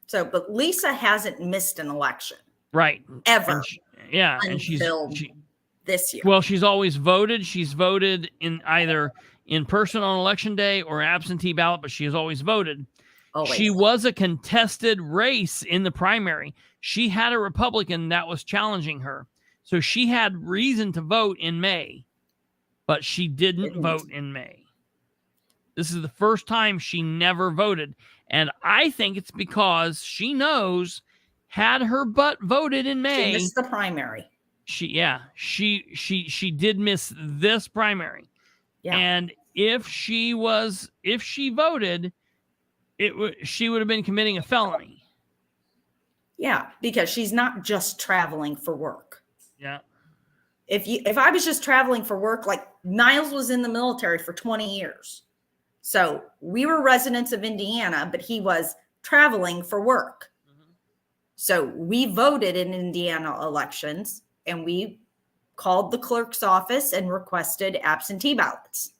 So, but Lisa hasn't missed an election. Right. Ever. And she's this year. Well, she's always voted. She's voted in either in person on election day or absentee ballot, but she has always voted. Always. She was a contested race in the primary. She had a Republican that was challenging her. So she had reason to vote in May, but she didn't vote in May. This is the first time she never voted. And I think it's because she knows had her butt voted in May. She missed the primary. She did miss this primary. Yeah. And if she voted, she would have been committing a felony. Yeah, because she's not just traveling for work. Yeah. If I was just traveling for work, like Niles was in the military for 20 years. So we were residents of Indiana, but he was traveling for work. Mm-hmm. So we voted in Indiana elections, and we called the clerk's office and requested absentee ballots.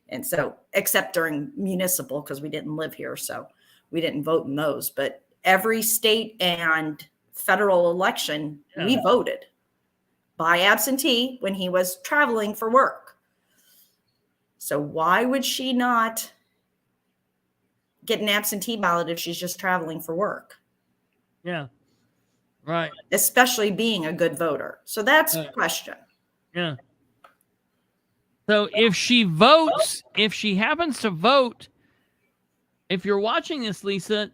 And so, except during municipal, because we didn't live here, so we didn't vote in those. But every state and federal election, we voted by absentee when he was traveling for work. So why would she not get an absentee ballot if she's just traveling for work? Yeah. Right. Especially being a good voter. So that's a question. Yeah. So if she votes, if she happens to vote, if you're watching this, Lisa,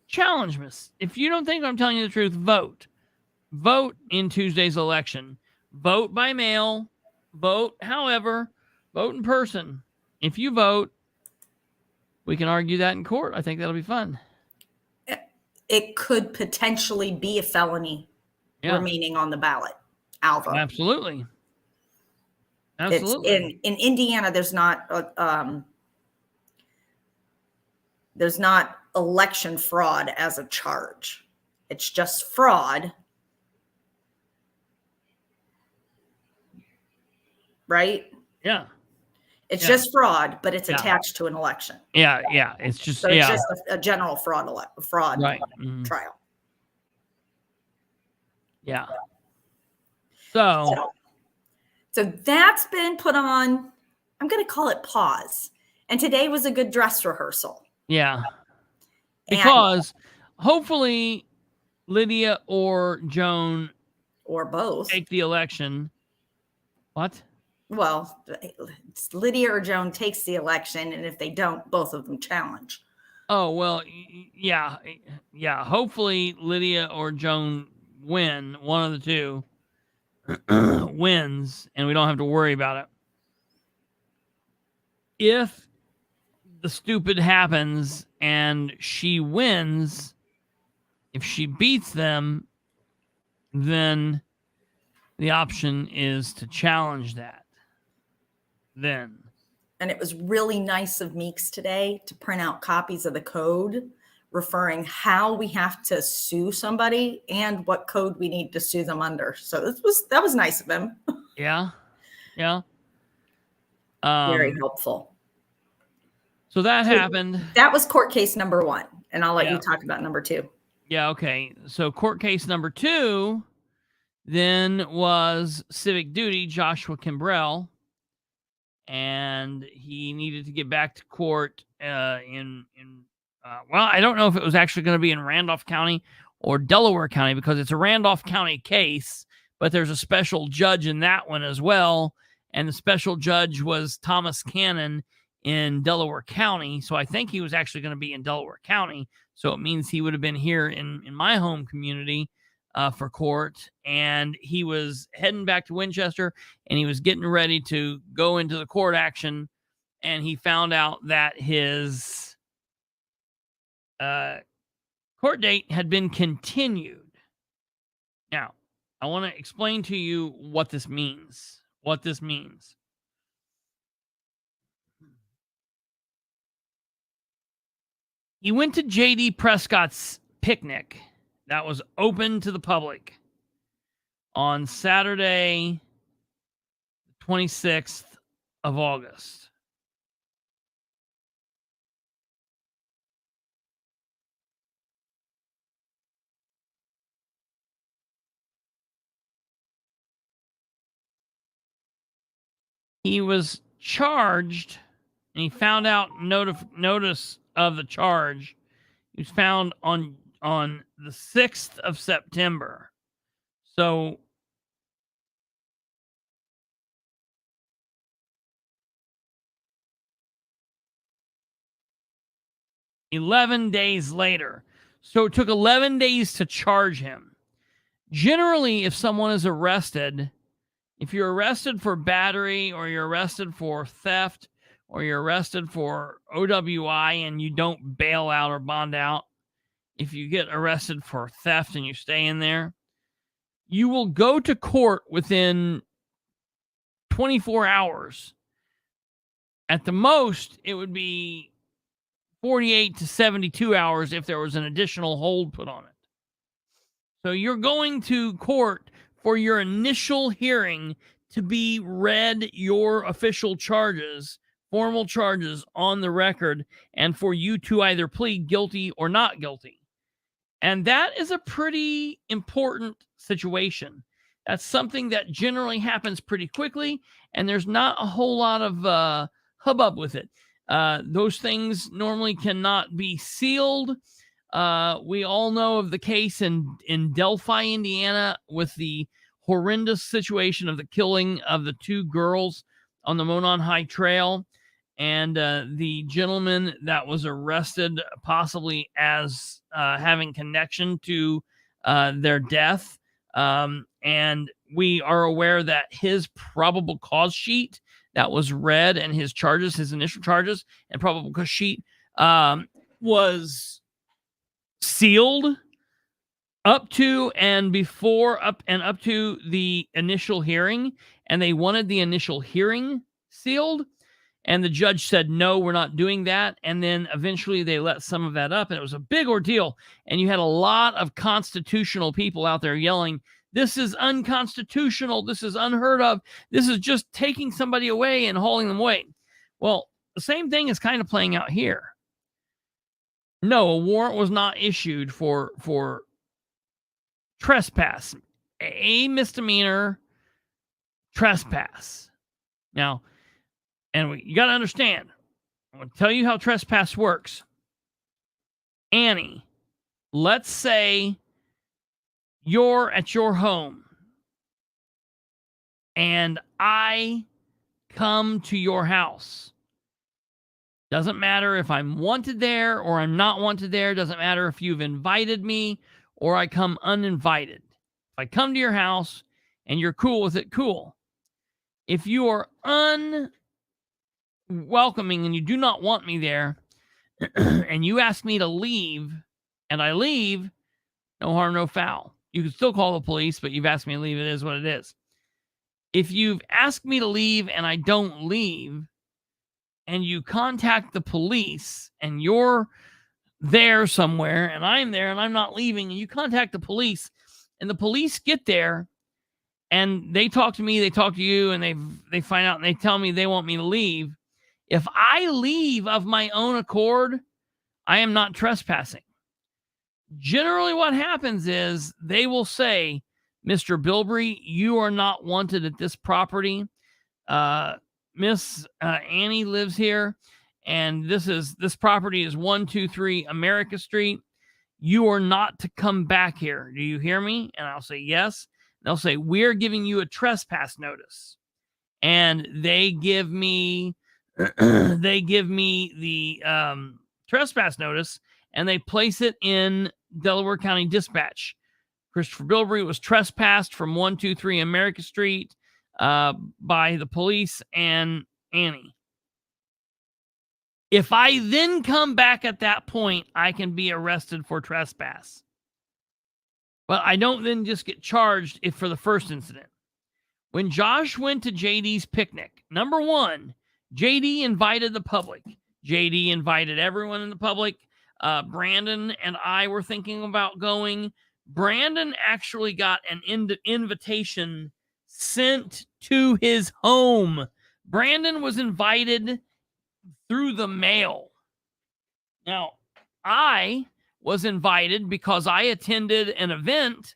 challenge me. If you don't think I'm telling you the truth, vote. Vote in Tuesday's election. Vote by mail. Vote, however, vote in person. If you vote, we can argue that in court. I think that'll be fun. It could potentially be a felony remaining on the ballot. Alva. Absolutely. It's in Indiana, there's not election fraud as a charge. It's just fraud. Right? Yeah. It's just fraud, but it's attached to an election. Yeah, yeah. It's just So it's just a general fraud right. trial. Yeah. So that's been put on, I'm going to call it pause. And today was a good dress rehearsal. yeah. Because hopefully Lydia or Joan Or both. take the election. What? Well, it's Lydia or Joan takes the election, and if they don't, both of them challenge. Oh, well, yeah. Yeah. Hopefully Lydia or Joan win. One of the two wins, and we don't have to worry about it. If the stupid happens and she wins, if she beats them, then the option is to challenge that. Then. And it was really nice of Meeks today to print out copies of the code referring how we have to sue somebody and what code we need to sue them under. So that was nice of him. Yeah. Yeah. Very helpful. So that happened. That was court case number 1. And I'll let Yeah. you talk about number 2. Yeah, okay. So court case number 2 then was civic duty, Joshua Kimbrell. And he needed to get back to court well, I don't know if it was actually going to be in Randolph County or Delaware County because it's a Randolph County case, but there's a special judge in that one as well. And the special judge was Thomas Cannon in Delaware County. So I think he was actually going to be in Delaware County. So it means he would have been here in my home community for court. And he was heading back to Winchester and he was getting ready to go into the court action. And he found out that his court date had been continued. Now, I want to explain to you what this means. He went to J.D. Prescott's picnic that was open to the public on Saturday, 26th of August. He was charged, and he found out notice of the charge. He was found on the 6th of September. So $11 days later. So it took 11 days to charge him. Generally, if someone is arrested, if you're arrested for battery or you're arrested for theft or you're arrested for OWI and you don't bail out or bond out, if you get arrested for theft and you stay in there, you will go to court within 24 hours. At the most, it would be 48 to 72 hours if there was an additional hold put on it. So you're going to court for your initial hearing to be read your official charges, formal charges on the record, and for you to either plead guilty or not guilty. And that is a pretty important situation. That's something that generally happens pretty quickly, and there's not a whole lot of hubbub with it. Those things normally cannot be sealed. We all know of the case in Delphi, Indiana, with the horrendous situation of the killing of the 2 girls on the Monon High Trail, and the gentleman that was arrested possibly as having connection to their death. And we are aware that his probable cause sheet that was read, and his charges, his initial charges and probable cause sheet, was sealed up to the initial hearing, and they wanted the initial hearing sealed, and the judge said, no, we're not doing that. And then eventually they let some of that up, and it was a big ordeal. And you had a lot of constitutional people out there yelling, this is unconstitutional, this is unheard of, this is just taking somebody away and hauling them away. Well, the same thing is kind of playing out here. No, a warrant was not issued for trespass, a misdemeanor trespass. Now, and you got to understand, I'm going to tell you how trespass works. Annie, let's say you're at your home and I come to your house. Doesn't matter if I'm wanted there or I'm not wanted there. Doesn't matter if you've invited me or I come uninvited. If I come to your house and you're cool with it, cool. If you are unwelcoming and you do not want me there and you ask me to leave and I leave, no harm, no foul. You can still call the police, but you've asked me to leave. It is what it is. If you've asked me to leave and I don't leave, and you contact the police and you're there somewhere and I'm there and I'm not leaving, and you contact the police and the police get there and they talk to me, they talk to you, and they find out and they tell me they want me to leave. If I leave of my own accord, I am not trespassing. Generally what happens is they will say, Mr. Bilbrey, you are not wanted at this property. Miss Annie lives here, and this property is 123 America Street. You are not to come back here. Do you hear me? And I'll say yes. They'll say, we're giving you a trespass notice. And they give me the trespass notice, and they place it in Delaware County Dispatch. Christopher Bilbrey was trespassed from 123 America Street by the police and Annie. If I then come back at that point, I can be arrested for trespass. But I don't then just get charged for the first incident. When Josh went to JD's picnic, number one, JD invited the public. JD invited everyone in the public. Brandon and I were thinking about going. Brandon actually got an invitation sent to his home. Brandon was invited through the mail. Now, I was invited because I attended an event.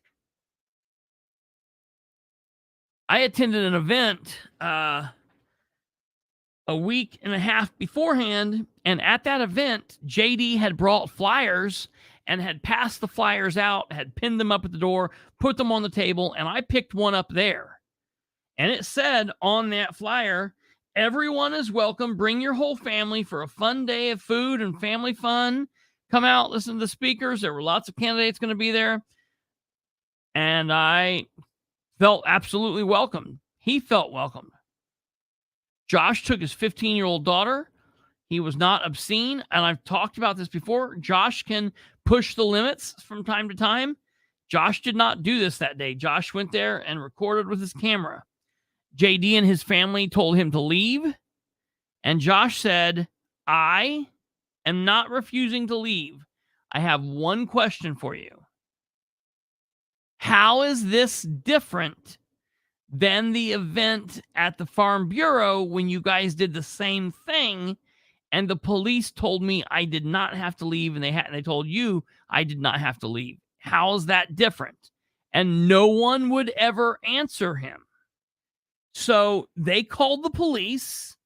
A week and a half beforehand, and at that event, JD had brought flyers and had passed the flyers out, had pinned them up at the door, put them on the table, and I picked one up there. And it said on that flyer, everyone is welcome. Bring your whole family for a fun day of food and family fun. Come out, listen to the speakers. There were lots of candidates going to be there. And I felt absolutely welcomed. He felt welcomed. Josh took his 15-year-old daughter. He was not obscene. And I've talked about this before. Josh can push the limits from time to time. Josh did not do this that day. Josh went there and recorded with his camera. JD and his family told him to leave. And Josh said, I am not refusing to leave. I have one question for you. How is this different Then the event at the Farm Bureau when you guys did the same thing, and the police told me I did not have to leave, and they told you I did not have to leave. How is that different? And no one would ever answer him. So they called the police.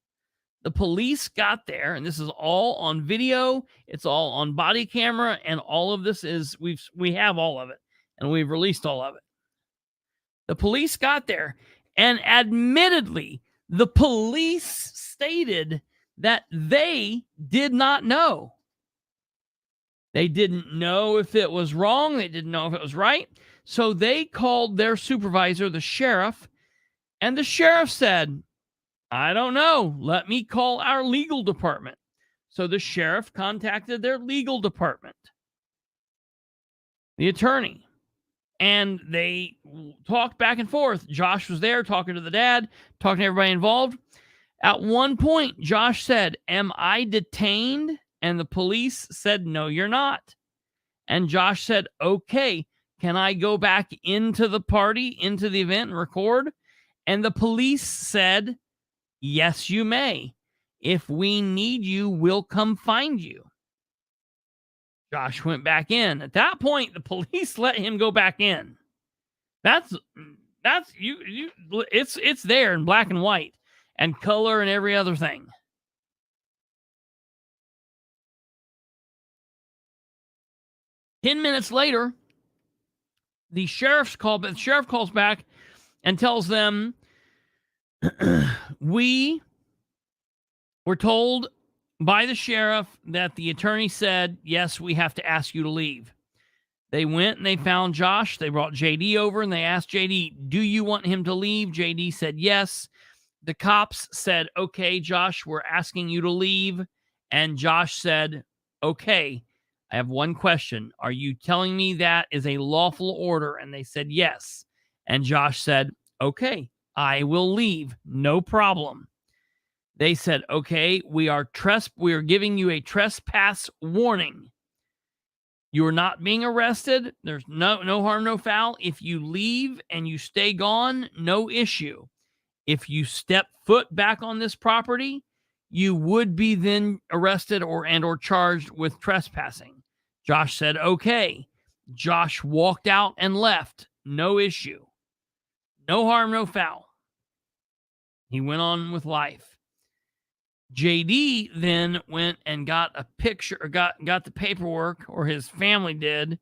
The police got there, and this is all on video. It's all on body camera, and all of this is we have all of it, and we've released all of it. The police got there, and admittedly, the police stated that they did not know. They didn't know if it was wrong. They didn't know if it was right. So they called their supervisor, the sheriff, and the sheriff said, I don't know. Let me call our legal department. So the sheriff contacted their legal department, the attorney. And they talked back and forth. Josh was there talking to the dad, talking to everybody involved. At one point, Josh said, am I detained? And the police said, no, you're not. And Josh said, okay, can I go back into the party, into the event and record? And the police said, yes, you may. If we need you, we'll come find you. Josh went back in. At that point, the police let him go back in. That's you it's there in black and white and color and every other thing. Ten minutes later, the sheriff calls back and tells them, we were told by the sheriff that the attorney said, yes, we have to ask you to leave. They went and they found Josh. They brought JD over and they asked JD, do you want him to leave? JD said yes. The cops said, okay, Josh, we're asking you to leave. And Josh said, okay, I have one question. Are you telling me that is a lawful order? And they said yes. And Josh said, okay, I will leave. No problem. They said, okay, we are giving you a trespass warning. You are not being arrested. There's no harm, no foul. If you leave and you stay gone, no issue. If you step foot back on this property, you would be then arrested or charged with trespassing. Josh said, okay. Josh walked out and left. No issue. No harm, no foul. He went on with life. JD then went and got a picture, or got the paperwork, or his family did,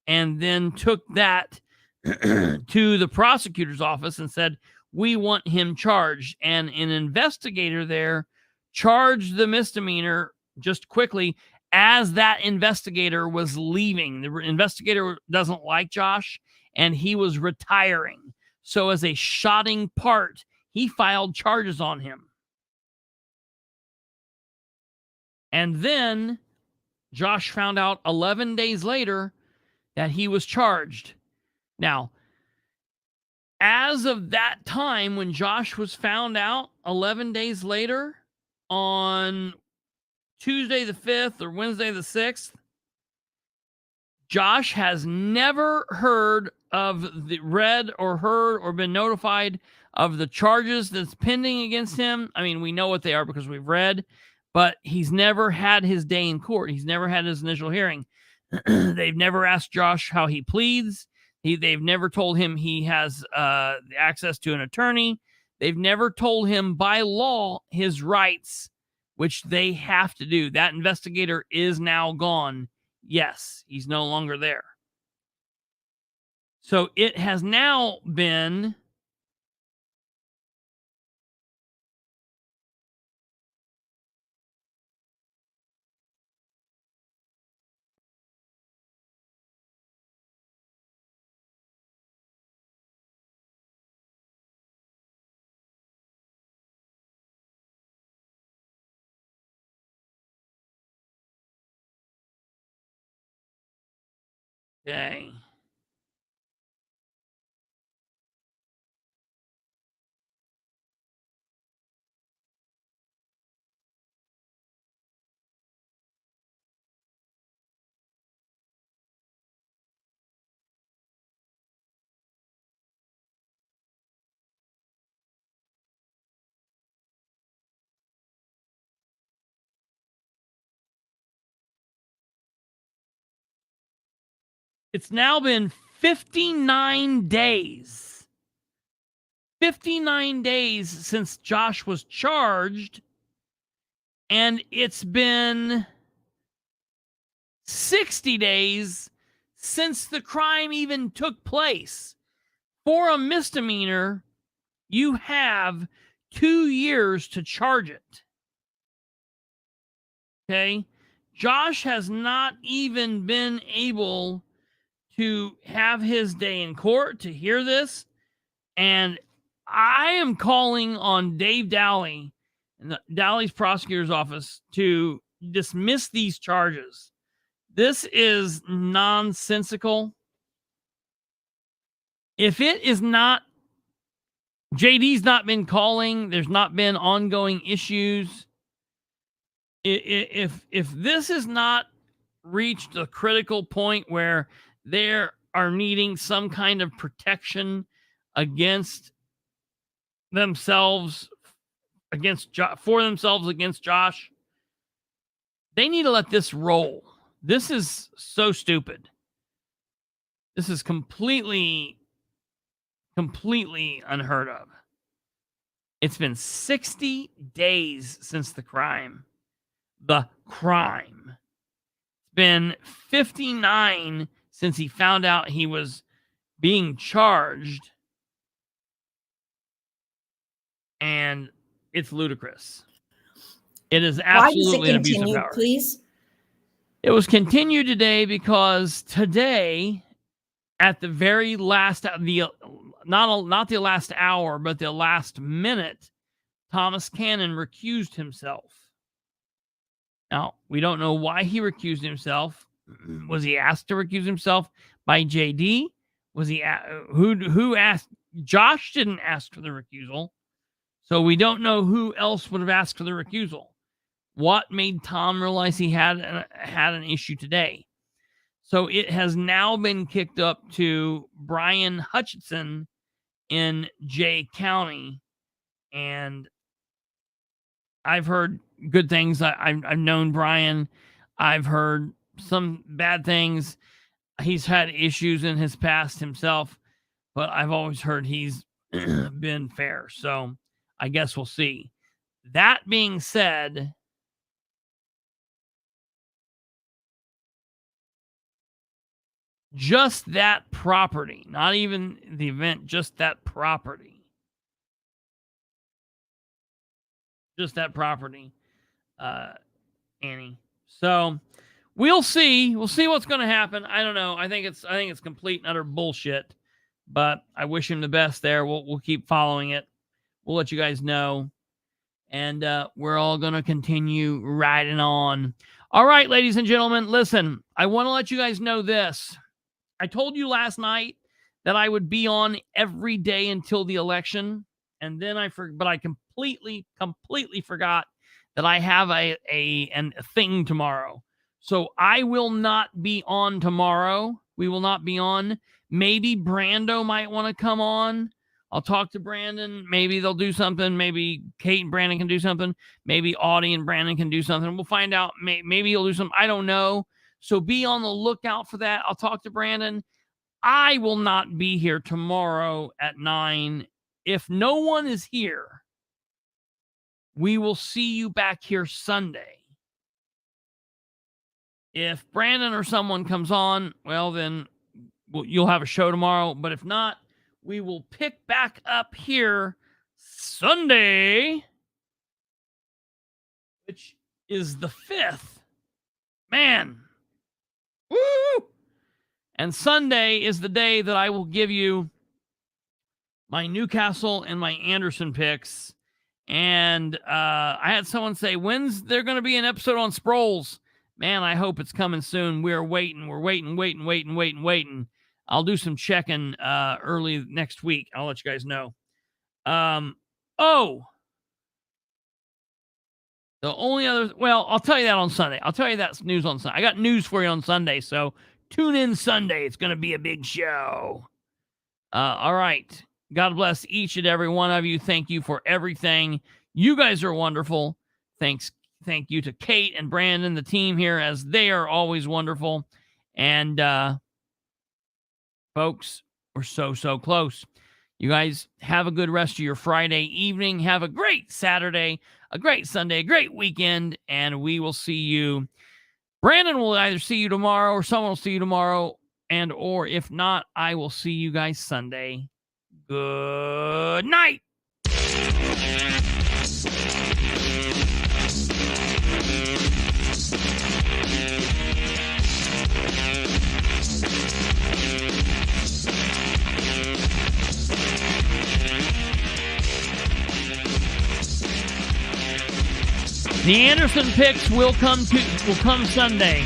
and then took that to the prosecutor's office and said, we want him charged. And an investigator there charged the misdemeanor just quickly as that investigator was leaving. The investigator doesn't like Josh, and he was retiring. So as a shotting part, he filed charges on him. And then Josh found out 11 days later that he was charged. Now, as of that time, when Josh was found out 11 days later, on Tuesday the 5th or Wednesday the 6th, Josh has never heard of read or heard or been notified of the charges that's pending against him. I mean, we know what they are because we've read, but he's never had his day in court. He's never had his initial hearing. They've never asked Josh how he pleads. They've never told him he has access to an attorney. They've never told him by law his rights, which they have to do. That investigator is now gone. Yes, he's no longer there. So it has now been dang. It's now been 59 days. 59 days since Josh was charged, and it's been 60 days since the crime even took place. For a misdemeanor, you have 2 years to charge it. Okay? Josh has not even been able to have his day in court to hear this. And I am calling on Dave Dowley and Dowley's prosecutor's office to dismiss these charges. This is nonsensical. If it is not, JD's not been calling, there's not been ongoing issues. If this has not reached a critical point where they are needing some kind of protection against themselves, for themselves against Josh, they need to let this roll. This is so stupid. This is completely unheard of. It's been 60 days since the crime. It's been 59 since he found out he was being charged. And it's ludicrous. It is absolutely an abuse of power. Please? It was continued today because today, at the very last, not the last hour, but the last minute, Thomas Cannon recused himself. Now, we don't know why he recused himself. Was he asked to recuse himself by JD? Was he who asked? Josh didn't ask for the recusal. So we don't know who else would have asked for the recusal. What made Tom realize he had an issue today? So it has now been kicked up to Brian Hutchinson in Jay County. And I've heard good things. I've known Brian. I've heard some bad things. He's had issues in his past himself, but I've always heard he's been fair. So I guess we'll see. That being said, just that property, not even the event, just that property. Just that property, Annie. So we'll see. We'll see what's going to happen. I don't know. I think it's complete and utter bullshit. But I wish him the best there. We'll keep following it. We'll let you guys know. And we're all going to continue riding on. All right, ladies and gentlemen, listen, I want to let you guys know this. I told you last night that I would be on every day until the election. And then I completely forgot that I have a thing tomorrow. So I will not be on tomorrow. We will not be on. Maybe Brando might want to come on. I'll talk to Brandon. Maybe they'll do something. Maybe Kate and Brandon can do something. Maybe Audie and Brandon can do something. We'll find out. Maybe he'll do something. I don't know. So be on the lookout for that. I'll talk to Brandon. I will not be here tomorrow at 9. If no one is here, we will see you back here Sunday. If Brandon or someone comes on, well, then you'll have a show tomorrow. But if not, we will pick back up here Sunday, which is the 5th. Man. Woo! And Sunday is the day that I will give you my Newcastle and my Anderson picks. And I had someone say, when's there going to be an episode on Sproles? Man, I hope it's coming soon. We're waiting. We're waiting. I'll do some checking early next week. I'll let you guys know. The only other, well, I'll tell you that on Sunday. I'll tell you that news on Sunday. I got news for you on Sunday, so tune in Sunday. It's going to be a big show. All right. God bless each and every one of you. Thank you for everything. You guys are wonderful. Thank you to Kate and Brandon, the team here, as they are always wonderful. And Folks, we're so close. You guys have a good rest of your Friday evening. Have a great Saturday, a great Sunday, a great weekend, and we will see you. Brandon will either see you tomorrow or someone will see you tomorrow, and or if not, I will see you guys Sunday. Good night. The Anderson picks will come Sunday.